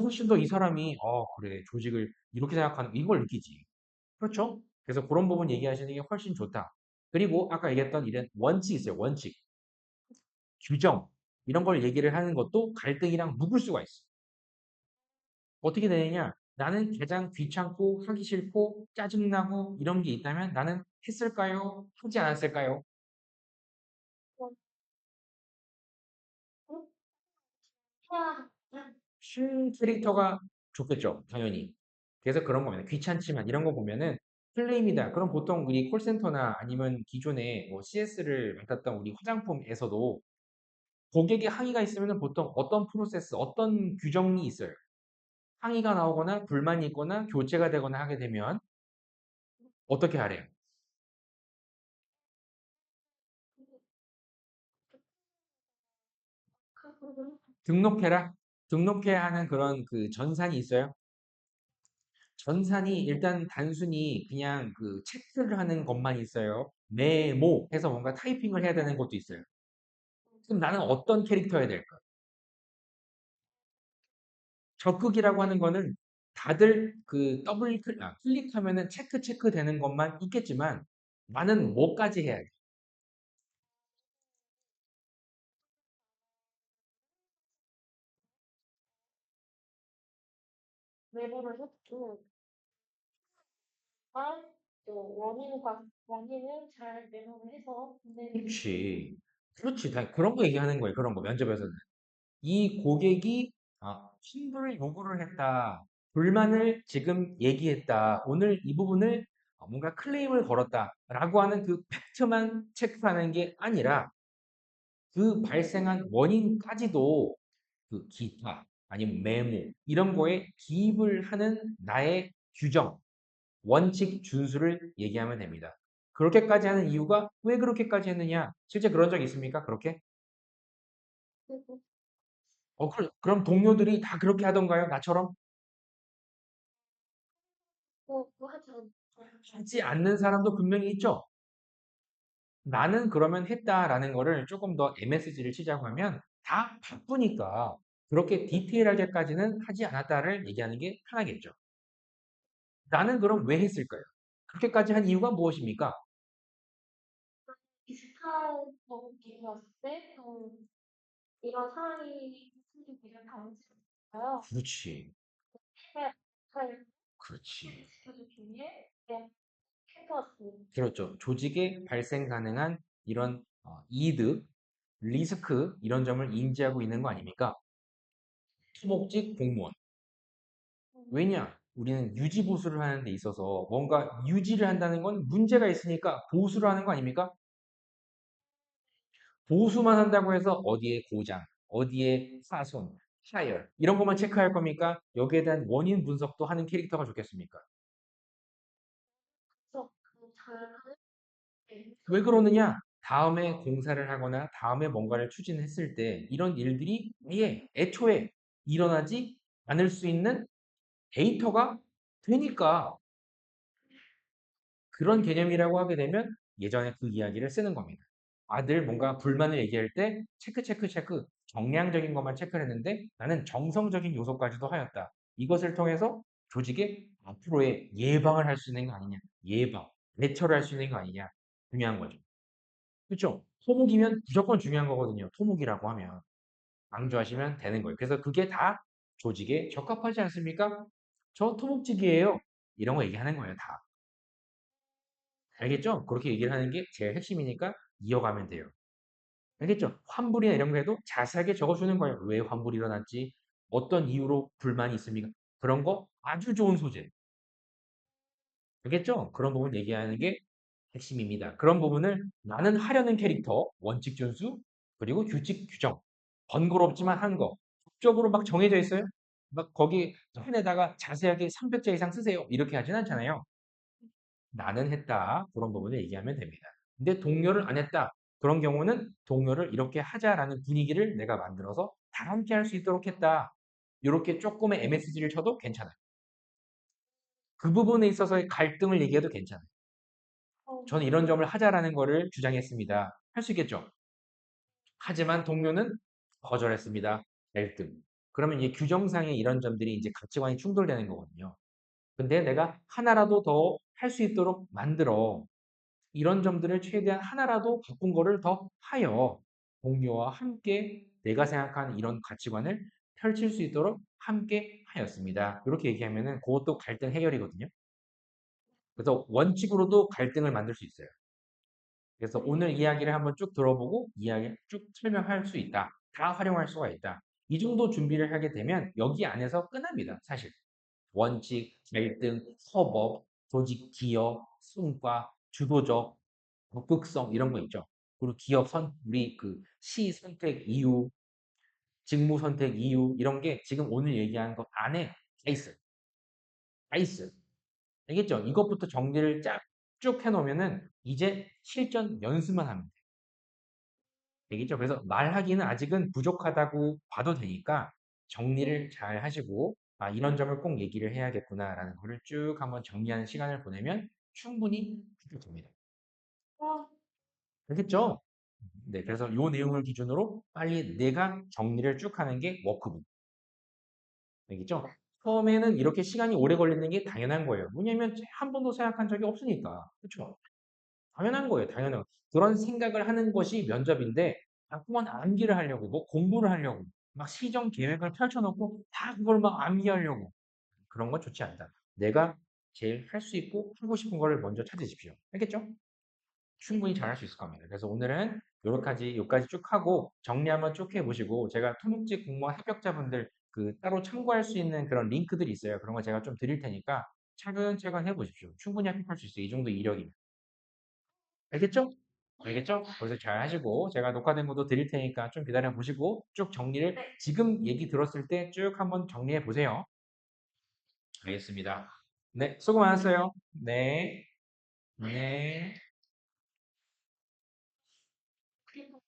훨씬 더 이 사람이 그래 조직을 이렇게 생각하는 이걸 느끼지. 그렇죠? 그래서 그런 부분 얘기하시는 게 훨씬 좋다. 그리고 아까 얘기했던 이런 원칙 있어요. 원칙, 규정 이런 걸 얘기를 하는 것도 갈등이랑 묶을 수가 있어. 어떻게 되느냐? 나는 가장 귀찮고 하기 싫고 짜증나고 이런 게 있다면 나는 했을까요? 하지 않았을까요? 신 캐릭터가 좋겠죠, 당연히. 그래서 그런 겁니다. 귀찮지만 이런 거 보면은 클레임이다. 그럼 보통 우리 콜센터나 아니면 기존에 뭐 CS를 맡았던 우리 화장품에서도 고객의 항의가 있으면은 보통 어떤 프로세스, 어떤 규정이 있어요. 항의가 나오거나 불만이 있거나 교체가 되거나 하게 되면 어떻게 하래요? 등록해라. 등록해야 하는 그런 그 전산이 있어요. 전산이 일단 단순히 그냥 그 체크를 하는 것만 있어요. 메모 해서 뭔가 타이핑을 해야 되는 것도 있어요. 그럼 나는 어떤 캐릭터여야 될까? 적극이라고 하는 거는 다들 그 클릭하면은 체크 되는 것만 있겠지만 나는 뭐까지 해야 돼? 외부를 했고, 또 원인을 잘 메모를 해서 보내는 그렇지. 그렇지. 다 그런 거 얘기하는 거예요. 그런 거 면접에서는. 이 고객이 신부를 요구를 했다. 불만을 지금 얘기했다. 오늘 이 부분을 뭔가 클레임을 걸었다. 라고 하는 그 팩트만 체크하는 게 아니라 그 발생한 원인까지도 그 기타 아니면 메모 이런 거에 기입을 하는 나의 규정, 원칙 준수를 얘기하면 됩니다. 그렇게까지 하는 이유가 왜 그렇게까지 했느냐? 실제 그런 적 있습니까? 그렇게? 그리고 그럼 동료들이 다 그렇게 하던가요? 나처럼? 또 하지 않고 하지 않는 사람도 분명히 있죠. 나는 그러면 했다라는 거를 조금 더 MSG를 치자고 하면 다 바쁘니까 그렇게 디테일하게까지는 하지 않았다를 얘기하는 게 편하겠죠. 나는 그럼 왜 했을까요? 그렇게까지 한 이유가 무엇입니까? 비슷한 경우이 왔을 때, 이런 상황이 생기기를 방지하여 그렇지. 팀의 잘 그렇지. 지켜주기 위해 해보았습니다. 그렇죠. 조직에 발생 가능한 이런 이득, 리스크 이런 점을 인지하고 있는 거 아닙니까? 토목직 공무원. 왜냐? 우리는 유지 보수를 하는 데 있어서 뭔가 유지를 한다는 건 문제가 있으니까 보수를 하는 거 아닙니까? 보수만 한다고 해서 어디에 고장, 어디에 파손, 하열 이런 것만 체크할 겁니까? 여기에 대한 원인 분석도 하는 캐릭터가 좋겠습니까? 그래서 잘하는 게 왜 그러느냐? 다음에 공사를 하거나 다음에 뭔가를 추진했을 때 이런 일들이 애초에 일어나지 않을 수 있는 데이터가 되니까 그런 개념이라고 하게 되면 예전에 그 이야기를 쓰는 겁니다. 아들 뭔가 불만을 얘기할 때 체크, 체크, 체크, 정량적인 것만 체크를 했는데 나는 정성적인 요소까지도 하였다. 이것을 통해서 조직의 앞으로의 예방을 할 수 있는 거 아니냐. 예방, 대처를 할 수 있는 거 아니냐. 중요한 거죠. 그렇죠? 토목이면 무조건 중요한 거거든요. 토목이라고 하면. 강조하시면 되는 거예요. 그래서 그게 다 조직에 적합하지 않습니까? 저 토목직이에요. 이런 거 얘기하는 거예요, 다. 알겠죠? 그렇게 얘기를 하는 게 제일 핵심이니까 이어가면 돼요. 알겠죠? 환불이나 이런 거에도 자세하게 적어주는 거예요. 왜 환불이 일어났지? 어떤 이유로 불만이 있습니까? 그런 거 아주 좋은 소재. 알겠죠? 그런 부분 얘기하는 게 핵심입니다. 그런 부분을 나는 하려는 캐릭터, 원칙 준수, 그리고 규칙 규정. 번거롭지만 한 거. 법적으로 막 정해져 있어요? 막 거기 펜에다가 자세하게 300자 이상 쓰세요. 이렇게 하진 않잖아요. 나는 했다. 그런 부분을 얘기하면 됩니다. 근데 동료를 안 했다. 그런 경우는 동료를 이렇게 하자라는 분위기를 내가 만들어서 다 함께 할 수 있도록 했다. 이렇게 조금의 MSG를 쳐도 괜찮아요. 그 부분에 있어서의 갈등을 얘기해도 괜찮아요. 어, 저는 이런 점을 하자라는 거를 주장했습니다. 할 수 있겠죠? 하지만 동료는 거절했습니다. 갈등. 그러면 이제 규정상의 이런 점들이 이제 가치관이 충돌되는 거거든요. 근데 내가 하나라도 더 할 수 있도록 만들어. 이런 점들을 최대한 하나라도 바꾼 거를 더 하여 동료와 함께 내가 생각하는 이런 가치관을 펼칠 수 있도록 함께 하였습니다. 이렇게 얘기하면은 그것도 갈등 해결이거든요. 그래서 원칙으로도 갈등을 만들 수 있어요. 그래서 네. 오늘 이야기를 한번 쭉 들어보고 이야기 쭉 설명할 수 있다. 다 활용할 수가 있다. 이 정도 준비를 하게 되면 여기 안에서 끝납니다. 사실. 원칙, 갈등, 협업, 조직, 기업, 성과, 주도적, 적극성 이런 거 있죠. 그리고 기업 우리 그 시 선택 이유, 직무 선택 이유 이런 게 지금 오늘 얘기한 것 안에 다 있어요. 다 있어요. 알겠죠? 이것부터 정리를 쭉 해놓으면은 이제 실전 연습만 하면 돼요. 되겠죠? 그래서 말하기는 아직은 부족하다고 봐도 되니까 정리를 잘 하시고 아, 이런 점을 꼭 얘기를 해야겠구나라는 거를 쭉 한번 정리하는 시간을 보내면 충분히 됩니다. 어, 알겠죠? 네, 그래서 이 내용을 기준으로 빨리 내가 정리를 쭉 하는 게 워크북. 알겠죠? 처음에는 이렇게 시간이 오래 걸리는 게 당연한 거예요. 왜냐면 한 번도 생각한 적이 없으니까. 그렇죠? 당연한 거예요. 당연한 거. 그런 생각을 하는 것이 면접인데 자꾸만 암기를 하려고 뭐 공부를 하려고 막 시정 계획을 펼쳐놓고 다 그걸 막 암기하려고 그런 건 좋지 않다. 내가 제일 할 수 있고 하고 싶은 거를 먼저 찾으십시오. 알겠죠? 충분히 잘할 수 있을 겁니다. 그래서 오늘은 요까지 쭉 하고 정리 한번 쭉 해보시고 제가 토목직 공무원 합격자분들 그 따로 참고할 수 있는 그런 링크들이 있어요. 그런 거 제가 좀 드릴 테니까 차근차근 해보십시오. 충분히 합격할 수 있어요. 이 정도 이력이면. 알겠죠? 알겠죠? 거기서 잘 하시고 제가 녹화된 것도 드릴 테니까 좀 기다려 보시고 쭉 정리를 네. 지금 얘기 들었을 때 쭉 한번 정리해 보세요. 알겠습니다. 네, 수고 많았어요. 네, 네. 그리고